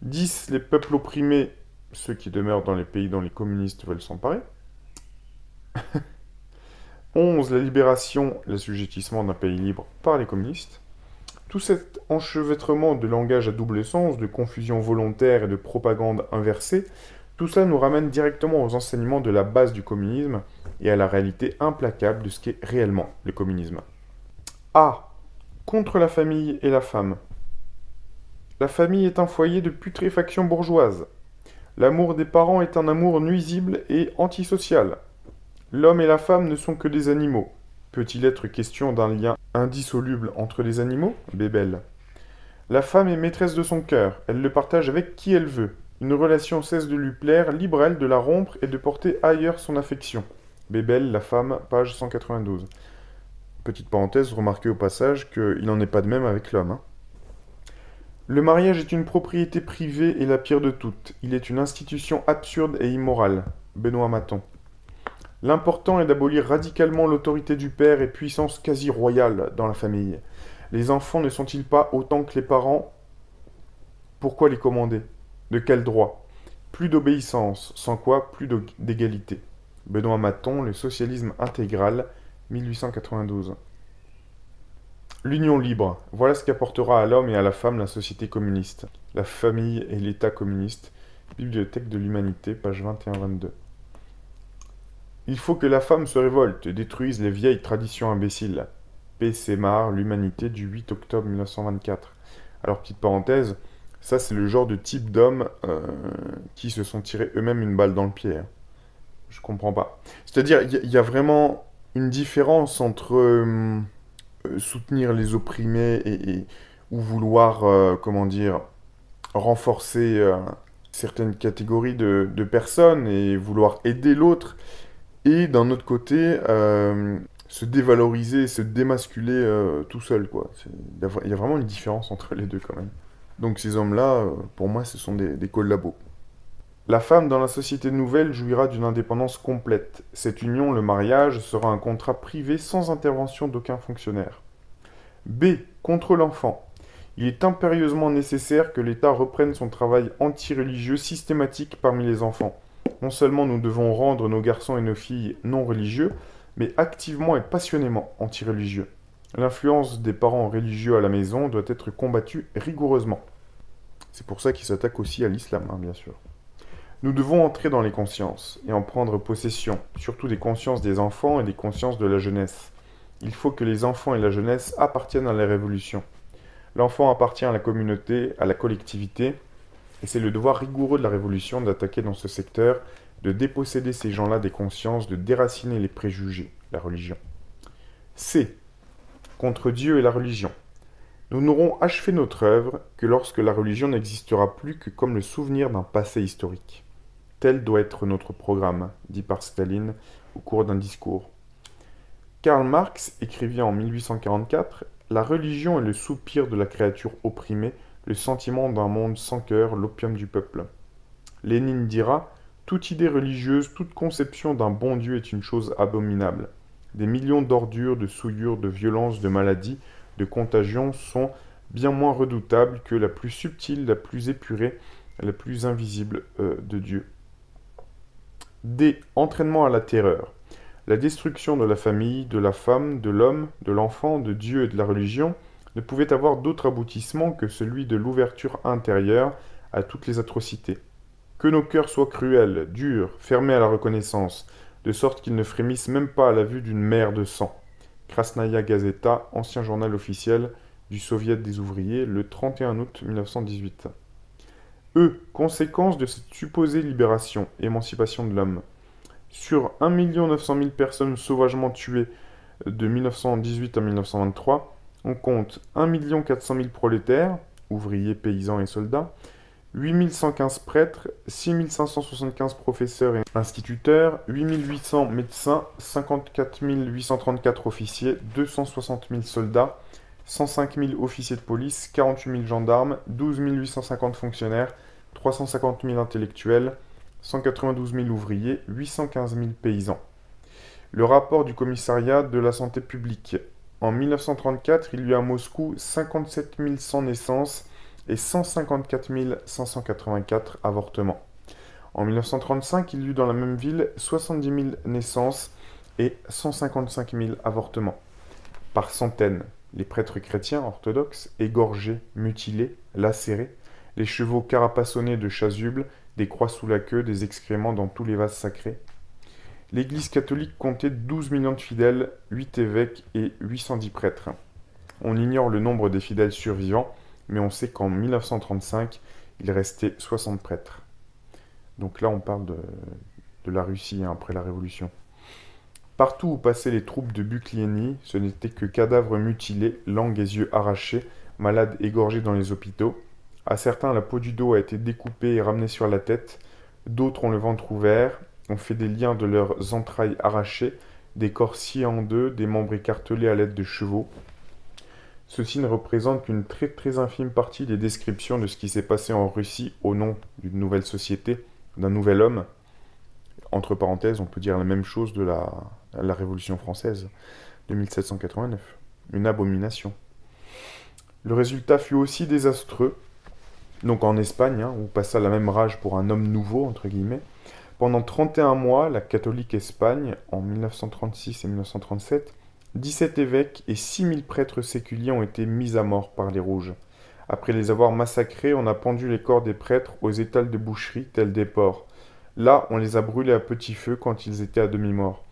10. Les peuples opprimés, ceux qui demeurent dans les pays dont les communistes veulent s'emparer. 11. La libération, l'assujettissement d'un pays libre par les communistes. Tout cet enchevêtrement de langage à double sens, de confusion volontaire et de propagande inversée, tout cela nous ramène directement aux enseignements de la base du communisme et à la réalité implacable de ce qu'est réellement le communisme. A. Contre la famille et la femme. La famille est un foyer de putréfaction bourgeoise. L'amour des parents est un amour nuisible et antisocial. L'homme et la femme ne sont que des animaux. Peut-il être question d'un lien indissoluble entre les animaux? Bébel. La femme est maîtresse de son cœur, elle le partage avec qui elle veut. Une relation cesse de lui plaire, libre elle de la rompre et de porter ailleurs son affection. Bébel, La femme, page 192. Petite parenthèse, remarquez au passage qu'il n'en est pas de même avec l'homme. Hein. Le mariage est une propriété privée et la pire de toutes. Il est une institution absurde et immorale. Benoît Maton. L'important est d'abolir radicalement l'autorité du père et puissance quasi royale dans la famille. Les enfants ne sont-ils pas autant que les parents? Pourquoi les commander? De quel droit? Plus d'obéissance, sans quoi plus d'égalité. Benoît Maton, Le socialisme intégral, 1892. L'union libre, voilà ce qu'apportera à l'homme et à la femme la société communiste. La famille et l'État communiste. Bibliothèque de l'Humanité, page 21-22. Il faut que la femme se révolte et détruise les vieilles traditions imbéciles. P. Semar, L'Humanité du 8 octobre 1924. Alors, petite parenthèse, ça c'est le genre de type d'hommes qui se sont tirés eux-mêmes une balle dans le pied. Hein. Je comprends pas. C'est-à-dire, il y a vraiment une différence entre soutenir les opprimés ou vouloir, comment dire, renforcer certaines catégories de personnes et vouloir aider l'autre. Et d'un autre côté, se dévaloriser, se démasculer tout seul, quoi. Il y a vraiment une différence entre les deux, quand même. Donc ces hommes-là, pour moi, ce sont des collabos. La femme dans la société nouvelle jouira d'une indépendance complète. Cette union, le mariage, sera un contrat privé sans intervention d'aucun fonctionnaire. B. Contre l'enfant. Il est impérieusement nécessaire que l'État reprenne son travail anti-religieux systématique parmi les enfants. Non seulement nous devons rendre nos garçons et nos filles non religieux, mais activement et passionnément anti-religieux. L'influence des parents religieux à la maison doit être combattue rigoureusement. C'est pour ça qu'ils s'attaquent aussi à l'islam, hein, bien sûr. Nous devons entrer dans les consciences et en prendre possession, surtout des consciences des enfants et des consciences de la jeunesse. Il faut que les enfants et la jeunesse appartiennent à la révolution. L'enfant appartient à la communauté, à la collectivité, et c'est le devoir rigoureux de la révolution d'attaquer dans ce secteur, de déposséder ces gens-là des consciences, de déraciner les préjugés, la religion. C. Contre Dieu et la religion. Nous n'aurons achevé notre œuvre que lorsque la religion n'existera plus que comme le souvenir d'un passé historique. Tel doit être notre programme, dit par Staline au cours d'un discours. Karl Marx écrivit en 1844 « La religion est le soupir de la créature opprimée, le sentiment d'un monde sans cœur, l'opium du peuple. » Lénine dira « Toute idée religieuse, toute conception d'un bon Dieu est une chose abominable. Des millions d'ordures, de souillures, de violences, de maladies, de contagions sont bien moins redoutables que la plus subtile, la plus épurée, la plus invisible de Dieu. » D. Entraînement à la terreur. La destruction de la famille, de la femme, de l'homme, de l'enfant, de Dieu et de la religion ne pouvait avoir d'autre aboutissement que celui de l'ouverture intérieure à toutes les atrocités. Que nos cœurs soient cruels, durs, fermés à la reconnaissance, de sorte qu'ils ne frémissent même pas à la vue d'une mer de sang. Krasnaya Gazeta, ancien journal officiel du Soviet des ouvriers, le 31 août 1918. E. Conséquence de cette supposée libération, émancipation de l'homme. Sur 1 900 000 personnes sauvagement tuées de 1918 à 1923, on compte 1 400 000 prolétaires, ouvriers, paysans et soldats, 8 115 prêtres, 6 575 professeurs et instituteurs, 8 800 médecins, 54 834 officiers, 260 000 soldats, 105 000 officiers de police, 48 000 gendarmes, 12 850 fonctionnaires, 350 000 intellectuels, 192 000 ouvriers, 815 000 paysans. Le rapport du commissariat de la santé publique. En 1934, il y eut à Moscou 57 100 naissances et 154 584 avortements. En 1935, il y eut dans la même ville 70 000 naissances et 155 000 avortements. Par centaines, les prêtres chrétiens orthodoxes, égorgés, mutilés, lacérés, les chevaux carapassonnés de chasubles, des croix sous la queue, des excréments dans tous les vases sacrés. L'Église catholique comptait 12 millions de fidèles, 8 évêques et 810 prêtres. On ignore le nombre des fidèles survivants, mais on sait qu'en 1935, il restait 60 prêtres. Donc là, on parle de la Russie après la Révolution. Partout où passaient les troupes de Bucliény, ce n'étaient que cadavres mutilés, langues et yeux arrachés, malades égorgés dans les hôpitaux. À certains, la peau du dos a été découpée et ramenée sur la tête. D'autres ont le ventre ouvert, ont fait des liens de leurs entrailles arrachées, des corps sciés en deux, des membres écartelés à l'aide de chevaux. Ceci ne représente qu'une très très infime partie des descriptions de ce qui s'est passé en Russie au nom d'une nouvelle société, d'un nouvel homme. Entre parenthèses, on peut dire la même chose de la Révolution française de 1789. Une abomination. Le résultat fut aussi désastreux. Donc en Espagne, où passa la même rage pour un homme nouveau, entre guillemets. Pendant 31 mois, la catholique Espagne, en 1936 et 1937, 17 évêques et 6000 prêtres séculiers ont été mis à mort par les Rouges. Après les avoir massacrés, on a pendu les corps des prêtres aux étals de boucherie tels des porcs. Là, on les a brûlés à petit feu quand ils étaient à demi-morts.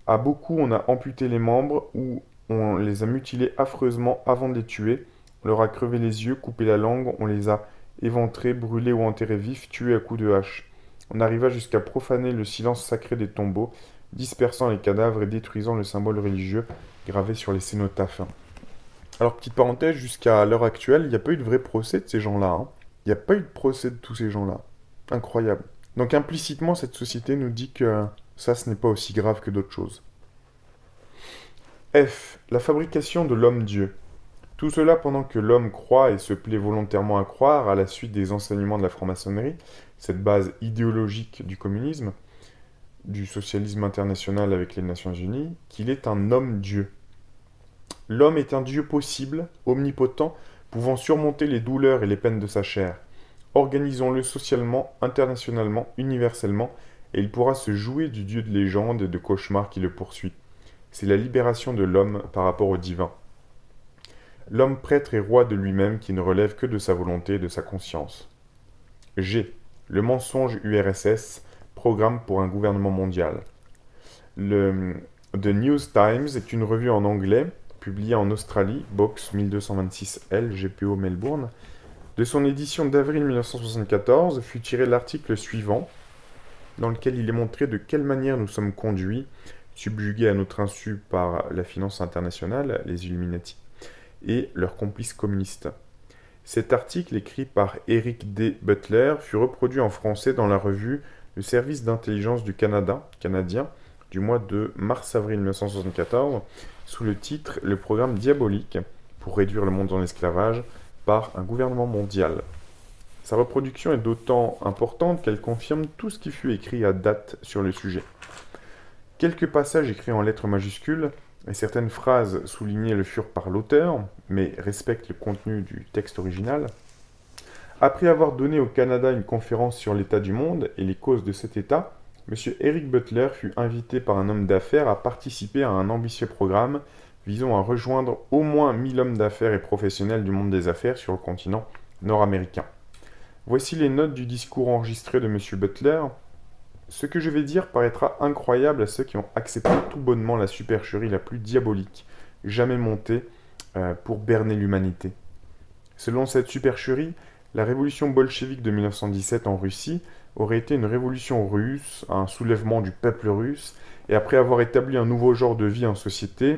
À beaucoup, on a amputé les membres ou on les a mutilés affreusement avant de les tuer. On leur a crevé les yeux, coupé la langue, on les a éventrés, brûlés ou enterrés vifs, tués à coups de hache. On arriva jusqu'à profaner le silence sacré des tombeaux, dispersant les cadavres et détruisant le symbole religieux gravé sur les cénotaphes. Alors, petite parenthèse, jusqu'à l'heure actuelle, il n'y a pas eu de vrai procès de ces gens-là. Hein. Il n'y a pas eu de procès de tous ces gens-là. Incroyable. Donc, implicitement, cette société nous dit que ça, ce n'est pas aussi grave que d'autres choses. F. La fabrication de l'homme-dieu. Tout cela pendant que l'homme croit et se plaît volontairement à croire, à la suite des enseignements de la franc-maçonnerie, cette base idéologique du communisme, du socialisme international avec les Nations Unies, qu'il est un homme-dieu. L'homme est un dieu possible, omnipotent, pouvant surmonter les douleurs et les peines de sa chair. Organisons-le socialement, internationalement, universellement, et il pourra se jouer du dieu de légende et de cauchemar qui le poursuit. C'est la libération de l'homme par rapport au divin. L'homme prêtre et roi de lui-même qui ne relève que de sa volonté et de sa conscience. G. Le mensonge URSS, programme pour un gouvernement mondial. The News Times est une revue en anglais, publiée en Australie, box 1226L, GPO Melbourne. De son édition d'avril 1974 fut tiré l'article suivant, dans lequel il est montré de quelle manière nous sommes conduits, subjugués à notre insu par la finance internationale, les Illuminati, et leurs complices communistes. Cet article, écrit par Eric D. Butler, fut reproduit en français dans la revue Le Service d'intelligence du Canada, canadien, du mois de mars-avril 1974, sous le titre « Le programme diabolique pour réduire le monde en esclavage par un gouvernement mondial ». Sa reproduction est d'autant importante qu'elle confirme tout ce qui fut écrit à date sur le sujet. Quelques passages écrits en lettres majuscules et certaines phrases soulignées le furent par l'auteur, mais respectent le contenu du texte original. Après avoir donné au Canada une conférence sur l'état du monde et les causes de cet état, M. Eric Butler fut invité par un homme d'affaires à participer à un ambitieux programme visant à rejoindre au moins 1000 hommes d'affaires et professionnels du monde des affaires sur le continent nord-américain. Voici les notes du discours enregistré de M. Butler. Ce que je vais dire paraîtra incroyable à ceux qui ont accepté tout bonnement la supercherie la plus diabolique jamais montée pour berner l'humanité. Selon cette supercherie, la révolution bolchevique de 1917 en Russie aurait été une révolution russe, un soulèvement du peuple russe, et après avoir établi un nouveau genre de vie en société,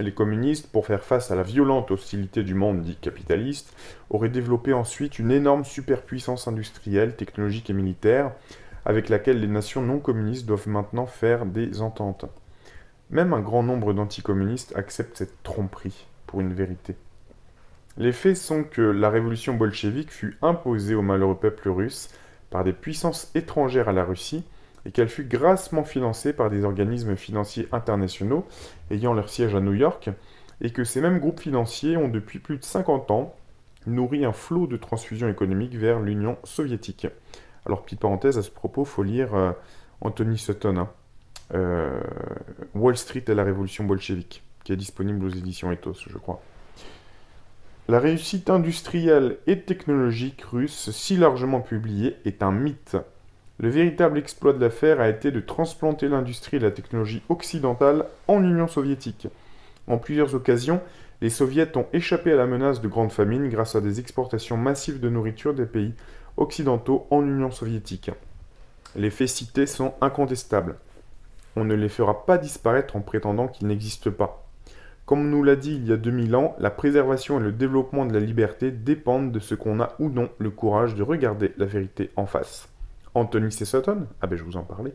les communistes, pour faire face à la violente hostilité du monde dit capitaliste, auraient développé ensuite une énorme superpuissance industrielle, technologique et militaire, avec laquelle les nations non communistes doivent maintenant faire des ententes. Même un grand nombre d'anticommunistes acceptent cette tromperie pour une vérité. Les faits sont que la révolution bolchevique fut imposée au malheureux peuple russe par des puissances étrangères à la Russie, et qu'elle fut grassement financée par des organismes financiers internationaux ayant leur siège à New York, et que ces mêmes groupes financiers ont depuis plus de 50 ans nourri un flot de transfusions économiques vers l'Union soviétique. Alors, petite parenthèse, à ce propos, il faut lire Anthony Sutton, Wall Street et la révolution bolchevique, qui est disponible aux éditions Ethos, je crois. La réussite industrielle et technologique russe, si largement publiée, est un mythe. Le véritable exploit de l'affaire a été de transplanter l'industrie et la technologie occidentale en Union soviétique. En plusieurs occasions, les soviets ont échappé à la menace de grandes famines grâce à des exportations massives de nourriture des pays occidentaux en Union soviétique. Les faits cités sont incontestables. On ne les fera pas disparaître en prétendant qu'ils n'existent pas. Comme on nous l'a dit il y a 2000 ans, la préservation et le développement de la liberté dépendent de ce qu'on a ou non le courage de regarder la vérité en face. Anthony C. Sutton, je vous en parlais,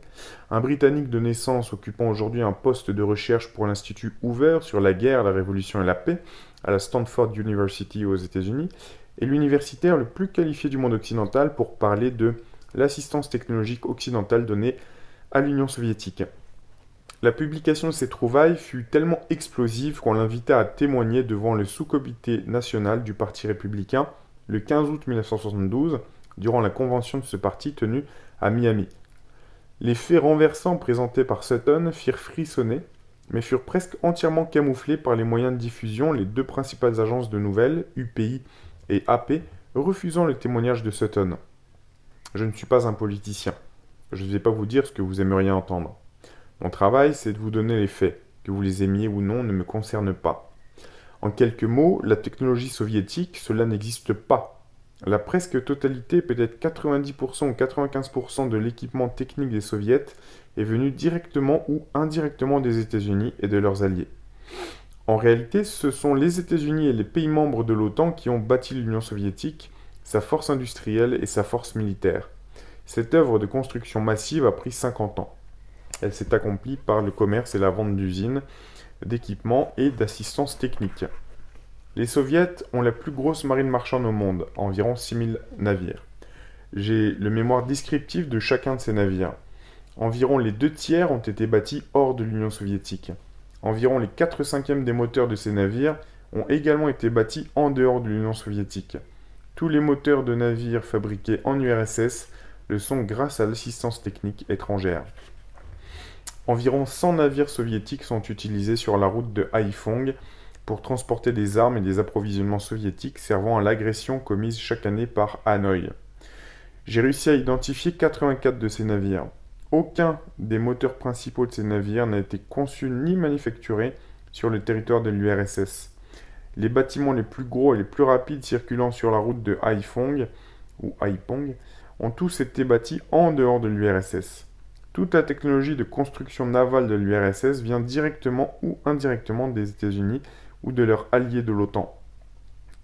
un Britannique de naissance occupant aujourd'hui un poste de recherche pour l'Institut Hoover sur la guerre, la révolution et la paix à la Stanford University aux États-Unis, est l'universitaire le plus qualifié du monde occidental pour parler de l'assistance technologique occidentale donnée à l'Union soviétique. La publication de ces trouvailles fut tellement explosive qu'on l'invita à témoigner devant le sous-comité national du Parti républicain le 15 août 1972, durant la convention de ce parti tenue à Miami. Les faits renversants présentés par Sutton firent frissonner, mais furent presque entièrement camouflés par les moyens de diffusion, les deux principales agences de nouvelles, UPI et AP, refusant le témoignage de Sutton. Je ne suis pas un politicien. Je ne vais pas vous dire ce que vous aimeriez entendre. Mon travail, c'est de vous donner les faits. Que vous les aimiez ou non ne me concerne pas. En quelques mots, la technologie soviétique, cela n'existe pas. La presque totalité, peut-être 90% ou 95% de l'équipement technique des soviets est venu directement ou indirectement des États-Unis et de leurs alliés. En réalité, ce sont les États-Unis et les pays membres de l'OTAN qui ont bâti l'Union soviétique, sa force industrielle et sa force militaire. Cette œuvre de construction massive a pris 50 ans. Elle s'est accomplie par le commerce et la vente d'usines, d'équipements et d'assistance technique. Les soviets ont la plus grosse marine marchande au monde, environ 6000 navires. J'ai le mémoire descriptif de chacun de ces navires. Environ les 2/3 ont été bâtis hors de l'Union soviétique. Environ les 4/5 des moteurs de ces navires ont également été bâtis en dehors de l'Union soviétique. Tous les moteurs de navires fabriqués en URSS le sont grâce à l'assistance technique étrangère. Environ 100 navires soviétiques sont utilisés sur la route de Haïphong pour transporter des armes et des approvisionnements soviétiques servant à l'agression commise chaque année par Hanoï. J'ai réussi à identifier 84 de ces navires. Aucun des moteurs principaux de ces navires n'a été conçu ni manufacturé sur le territoire de l'URSS. Les bâtiments les plus gros et les plus rapides circulant sur la route de Haiphong, ou Haiphong, ont tous été bâtis en dehors de l'URSS. Toute la technologie de construction navale de l'URSS vient directement ou indirectement des États-Unis ou de leurs alliés de l'OTAN.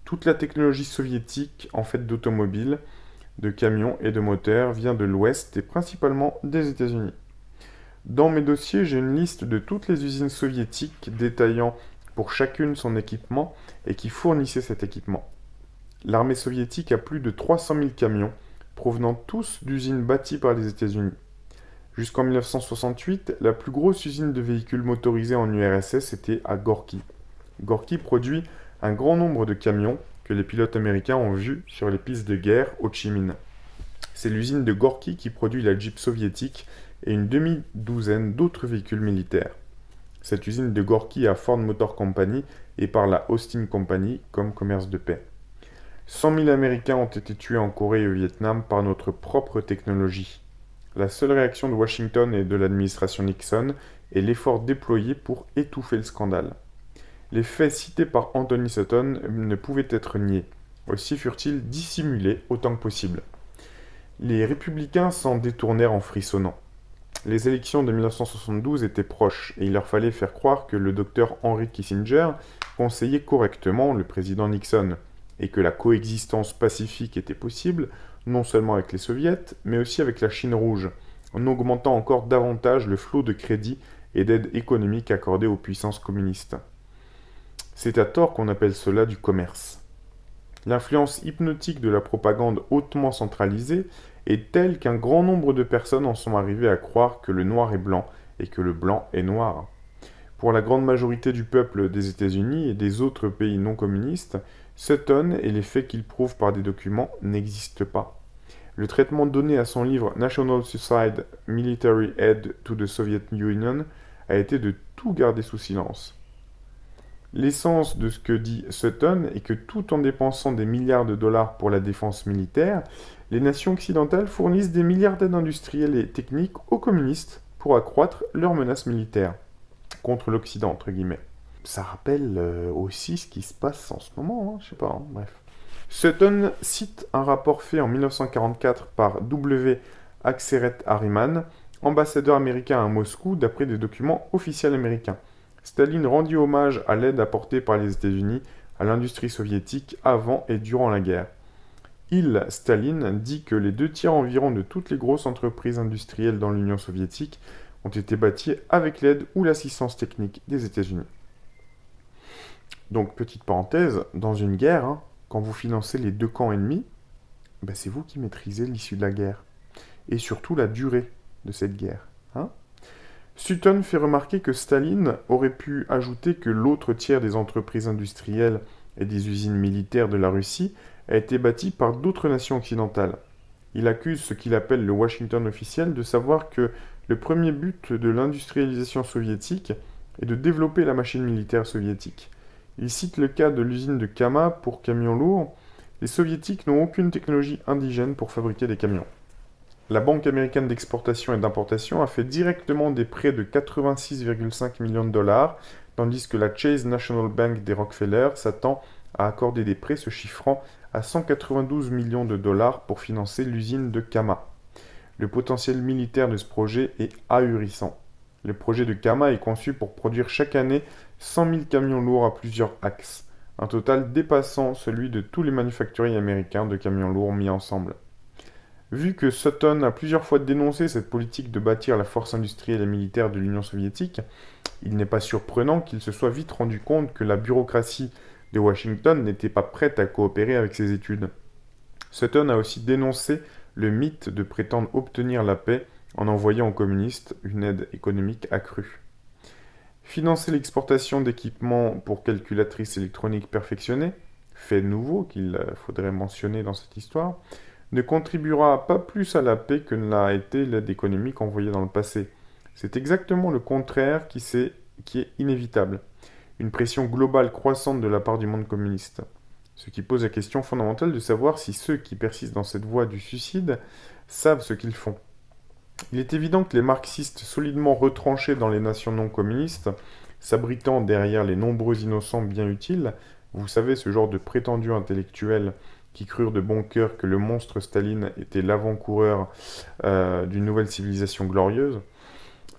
Toute la technologie soviétique en fait d'automobiles, de camions et de moteurs vient de l'Ouest et principalement des États-Unis. Dans mes dossiers, j'ai une liste de toutes les usines soviétiques détaillant pour chacune son équipement et qui fournissaient cet équipement. L'armée soviétique a plus de 300 000 camions, provenant tous d'usines bâties par les États-Unis. Jusqu'en 1968, la plus grosse usine de véhicules motorisés en URSS était à Gorky. Gorky produit un grand nombre de camions que les pilotes américains ont vus sur les pistes de guerre Ho Chi Minh. C'est l'usine de Gorky qui produit la Jeep soviétique et une demi-douzaine d'autres véhicules militaires. Cette usine de Gorky a Ford Motor Company et par la Austin Company comme commerce de paix. 100 000 Américains ont été tués en Corée et au Vietnam par notre propre technologie. La seule réaction de Washington et de l'administration Nixon est l'effort déployé pour étouffer le scandale. Les faits cités par Anthony Sutton ne pouvaient être niés, aussi furent-ils dissimulés autant que possible. Les républicains s'en détournèrent en frissonnant. Les élections de 1972 étaient proches et il leur fallait faire croire que le docteur Henry Kissinger conseillait correctement le président Nixon et que la coexistence pacifique était possible, non seulement avec les soviets, mais aussi avec la Chine rouge, en augmentant encore davantage le flot de crédits et d'aides économiques accordées aux puissances communistes. C'est à tort qu'on appelle cela du commerce. L'influence hypnotique de la propagande hautement centralisée est telle qu'un grand nombre de personnes en sont arrivées à croire que le noir est blanc et que le blanc est noir. Pour la grande majorité du peuple des États-Unis et des autres pays non communistes, Sutton et les faits qu'il prouve par des documents n'existent pas. Le traitement donné à son livre National Suicide Military Aid to the Soviet Union a été de tout garder sous silence. L'essence de ce que dit Sutton est que tout en dépensant des milliards de dollars pour la défense militaire, les nations occidentales fournissent des milliards d'aides industrielles et techniques aux communistes pour accroître leurs menaces militaires contre l'Occident, entre guillemets. Ça rappelle aussi ce qui se passe en ce moment, hein, je sais pas, hein, bref. Sutton cite un rapport fait en 1944 par W. Akseret Harriman, ambassadeur américain à Moscou, d'après des documents officiels américains. Staline rendit hommage à l'aide apportée par les États-Unis à l'industrie soviétique avant et durant la guerre. Staline, dit que les 2 tiers environ de toutes les grosses entreprises industrielles dans l'Union soviétique ont été bâties avec l'aide ou l'assistance technique des États-Unis. Donc, petite parenthèse, dans une guerre, hein, quand vous financez les 2 camps ennemis, ben c'est vous qui maîtrisez l'issue de la guerre. Et surtout la durée de cette guerre. Hein. Sutton fait remarquer que Staline aurait pu ajouter que l'autre tiers des entreprises industrielles et des usines militaires de la Russie a été bâti par d'autres nations occidentales. Il accuse ce qu'il appelle le Washington officiel de savoir que le premier but de l'industrialisation soviétique est de développer la machine militaire soviétique. Il cite le cas de l'usine de Kama pour camions lourds. Les soviétiques n'ont aucune technologie indigène pour fabriquer des camions. La Banque américaine d'exportation et d'importation a fait directement des prêts de 86,5 millions de dollars, tandis que la Chase National Bank des Rockefeller s'attend à accorder des prêts se chiffrant à 192 millions de dollars pour financer l'usine de Kama. Le potentiel militaire de ce projet est ahurissant. Le projet de Kama est conçu pour produire chaque année 100 000 camions lourds à plusieurs axes, un total dépassant celui de tous les manufacturiers américains de camions lourds mis ensemble. Vu que Sutton a plusieurs fois dénoncé cette politique de bâtir la force industrielle et militaire de l'Union soviétique, il n'est pas surprenant qu'il se soit vite rendu compte que la bureaucratie de Washington n'était pas prête à coopérer avec ses études. Sutton a aussi dénoncé le mythe de prétendre obtenir la paix en envoyant aux communistes une aide économique accrue. Financer l'exportation d'équipements pour calculatrices électroniques perfectionnées, fait nouveau qu'il faudrait mentionner dans cette histoire, ne contribuera pas plus à la paix que ne l'a été l'aide économique envoyée dans le passé. C'est exactement le contraire qui est inévitable. Une pression globale croissante de la part du monde communiste. Ce qui pose la question fondamentale de savoir si ceux qui persistent dans cette voie du suicide savent ce qu'ils font. Il est évident que les marxistes solidement retranchés dans les nations non communistes, s'abritant derrière les nombreux innocents bien utiles, vous savez, ce genre de prétendus intellectuels qui crurent de bon cœur que le monstre Staline était l'avant-coureur d'une nouvelle civilisation glorieuse,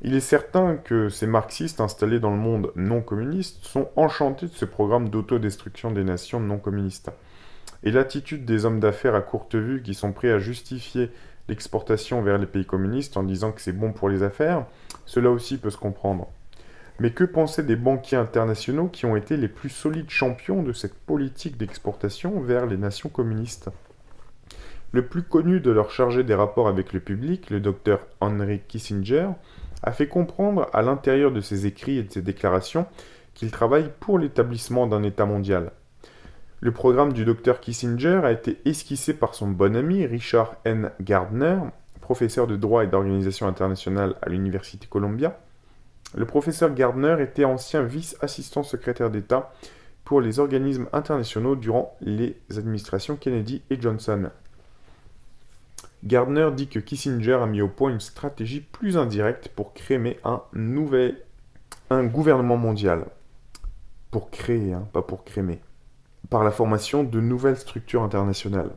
il est certain que ces marxistes installés dans le monde non communiste sont enchantés de ce programme d'autodestruction des nations non communistes. Et l'attitude des hommes d'affaires à courte vue qui sont prêts à justifier l'exportation vers les pays communistes en disant que c'est bon pour les affaires, cela aussi peut se comprendre. Mais que penser des banquiers internationaux qui ont été les plus solides champions de cette politique d'exportation vers les nations communistes? Le plus connu de leurs chargés des rapports avec le public, le docteur Henry Kissinger, a fait comprendre à l'intérieur de ses écrits et de ses déclarations qu'il travaille pour l'établissement d'un État mondial. Le programme du docteur Kissinger a été esquissé par son bon ami Richard N. Gardner, professeur de droit et d'organisation internationale à l'Université Columbia. Le professeur Gardner était ancien vice-assistant secrétaire d'État pour les organismes internationaux durant les administrations Kennedy et Johnson. Gardner dit que Kissinger a mis au point une stratégie plus indirecte pour créer un gouvernement mondial. Pour créer, pas pour crémer. Par la formation de nouvelles structures internationales.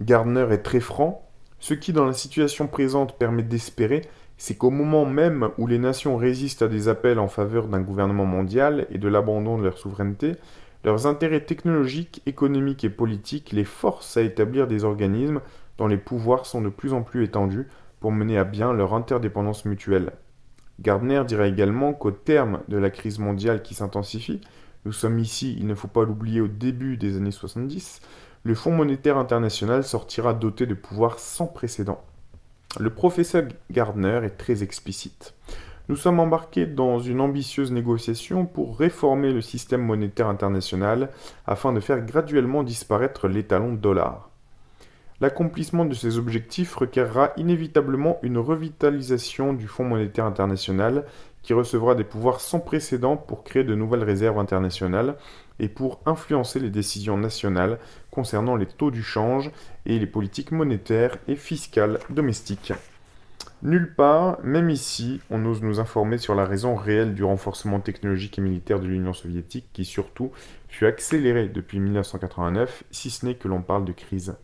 Gardner est très franc. Ce qui, dans la situation présente, permet d'espérer, c'est qu'au moment même où les nations résistent à des appels en faveur d'un gouvernement mondial et de l'abandon de leur souveraineté, leurs intérêts technologiques, économiques et politiques les forcent à établir des organismes dont les pouvoirs sont de plus en plus étendus pour mener à bien leur interdépendance mutuelle. Gardner dira également qu'au terme de la crise mondiale qui s'intensifie, nous sommes ici, il ne faut pas l'oublier, au début des années 70, le Fonds monétaire international sortira doté de pouvoirs sans précédent. Le professeur Gardner est très explicite. Nous sommes embarqués dans une ambitieuse négociation pour réformer le système monétaire international afin de faire graduellement disparaître l'étalon dollar. L'accomplissement de ces objectifs requerra inévitablement une revitalisation du Fonds monétaire international qui recevra des pouvoirs sans précédent pour créer de nouvelles réserves internationales et pour influencer les décisions nationales concernant les taux du change et les politiques monétaires et fiscales domestiques. Nulle part, même ici, on ose nous informer sur la raison réelle du renforcement technologique et militaire de l'Union soviétique qui surtout fut accéléré depuis 1989, si ce n'est que l'on parle de crise.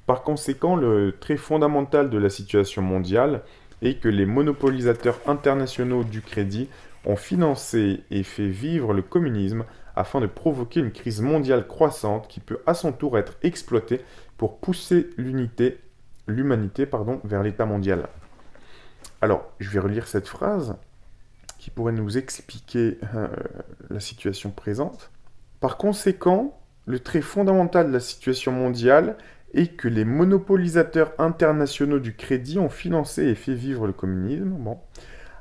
Par conséquent, le trait fondamental de la situation mondiale est que les monopolisateurs internationaux du crédit ont financé et fait vivre le communisme afin de provoquer une crise mondiale croissante qui peut à son tour être exploitée pour pousser l'humanité vers l'état mondial. Alors, je vais relire cette phrase qui pourrait nous expliquer la situation présente. Par conséquent, le trait fondamental de la situation mondiale et que les monopolisateurs internationaux du crédit ont financé et fait vivre le communisme,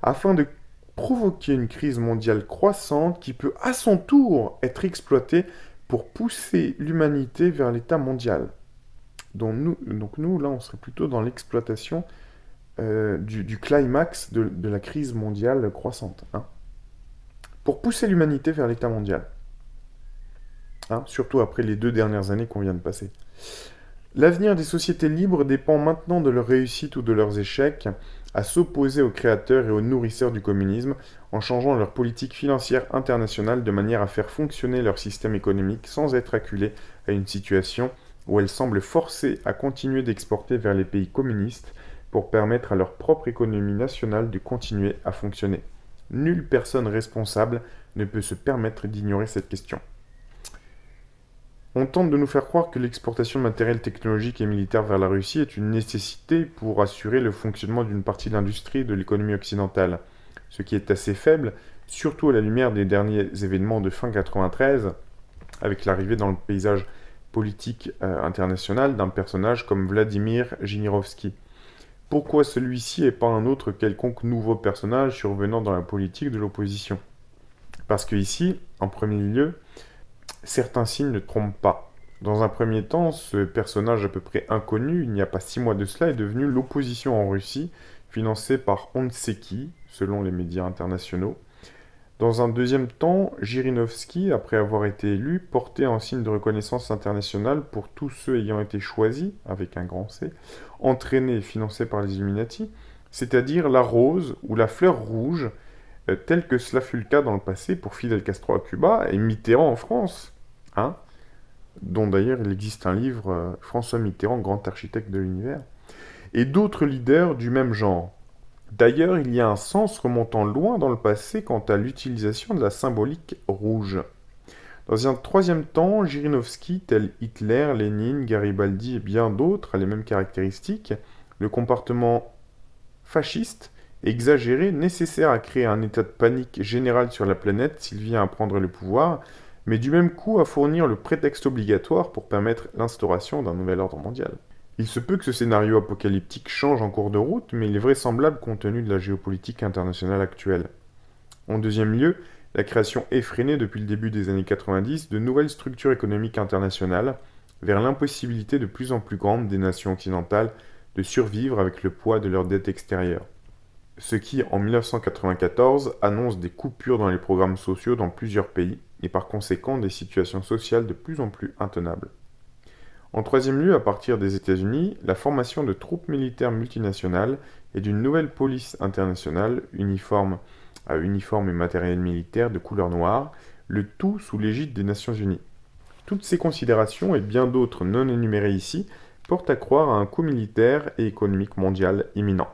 afin de provoquer une crise mondiale croissante qui peut à son tour être exploitée pour pousser l'humanité vers l'état mondial. Donc nous, là, on serait plutôt dans l'exploitation du climax de la crise mondiale croissante. Pour pousser l'humanité vers l'état mondial. Surtout après les 2 dernières années qu'on vient de passer. L'avenir des sociétés libres dépend maintenant de leur réussite ou de leurs échecs à s'opposer aux créateurs et aux nourrisseurs du communisme en changeant leur politique financière internationale de manière à faire fonctionner leur système économique sans être acculés à une situation où elles semblent forcées à continuer d'exporter vers les pays communistes pour permettre à leur propre économie nationale de continuer à fonctionner. Nulle personne responsable ne peut se permettre d'ignorer cette question. On tente de nous faire croire que l'exportation de matériel technologique et militaire vers la Russie est une nécessité pour assurer le fonctionnement d'une partie de l'industrie et de l'économie occidentale, ce qui est assez faible, surtout à la lumière des derniers événements de fin 1993, avec l'arrivée dans le paysage politique international d'un personnage comme Vladimir Jirinovski. Pourquoi celui-ci et pas un autre quelconque nouveau personnage survenant dans la politique de l'opposition? Parce que ici, en premier lieu, certains signes ne trompent pas. Dans un premier temps, ce personnage à peu près inconnu, il n'y a pas 6 mois de cela, est devenu l'opposition en Russie, financée par on ne sait qui, selon les médias internationaux. Dans un deuxième temps, Jirinovski, après avoir été élu, portait un signe de reconnaissance internationale pour tous ceux ayant été choisis, avec un grand C, entraînés et financés par les Illuminati, c'est-à-dire la rose ou la fleur rouge, tel que cela fut le cas dans le passé pour Fidel Castro à Cuba et Mitterrand en France, hein, dont d'ailleurs il existe un livre, François Mitterrand, grand architecte de l'univers, et d'autres leaders du même genre. D'ailleurs, il y a un sens remontant loin dans le passé quant à l'utilisation de la symbolique rouge. Dans un troisième temps, Jirinovski, tel Hitler, Lénine, Garibaldi et bien d'autres, a les mêmes caractéristiques. Le comportement fasciste, exagéré, nécessaire à créer un état de panique général sur la planète s'il vient à prendre le pouvoir, mais du même coup à fournir le prétexte obligatoire pour permettre l'instauration d'un nouvel ordre mondial. Il se peut que ce scénario apocalyptique change en cours de route, mais il est vraisemblable compte tenu de la géopolitique internationale actuelle. En deuxième lieu, la création effrénée depuis le début des années 90 de nouvelles structures économiques internationales, vers l'impossibilité de plus en plus grande des nations occidentales de survivre avec le poids de leur dette extérieure. Ce qui, en 1994, annonce des coupures dans les programmes sociaux dans plusieurs pays, et par conséquent des situations sociales de plus en plus intenables. En troisième lieu, à partir des États-Unis, la formation de troupes militaires multinationales et d'une nouvelle police internationale, uniforme et matériel militaire de couleur noire, le tout sous l'égide des Nations Unies. Toutes ces considérations et bien d'autres non énumérées ici portent à croire à un coup militaire et économique mondial imminent.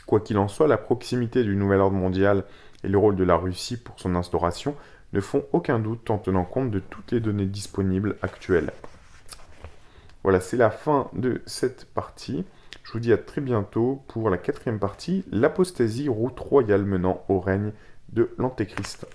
Quoi qu'il en soit, la proximité du nouvel ordre mondial et le rôle de la Russie pour son instauration ne font aucun doute en tenant compte de toutes les données disponibles actuelles. Voilà, c'est la fin de cette partie. Je vous dis à très bientôt pour la quatrième partie, l'apostasie, route royale menant au règne de l'Antéchrist.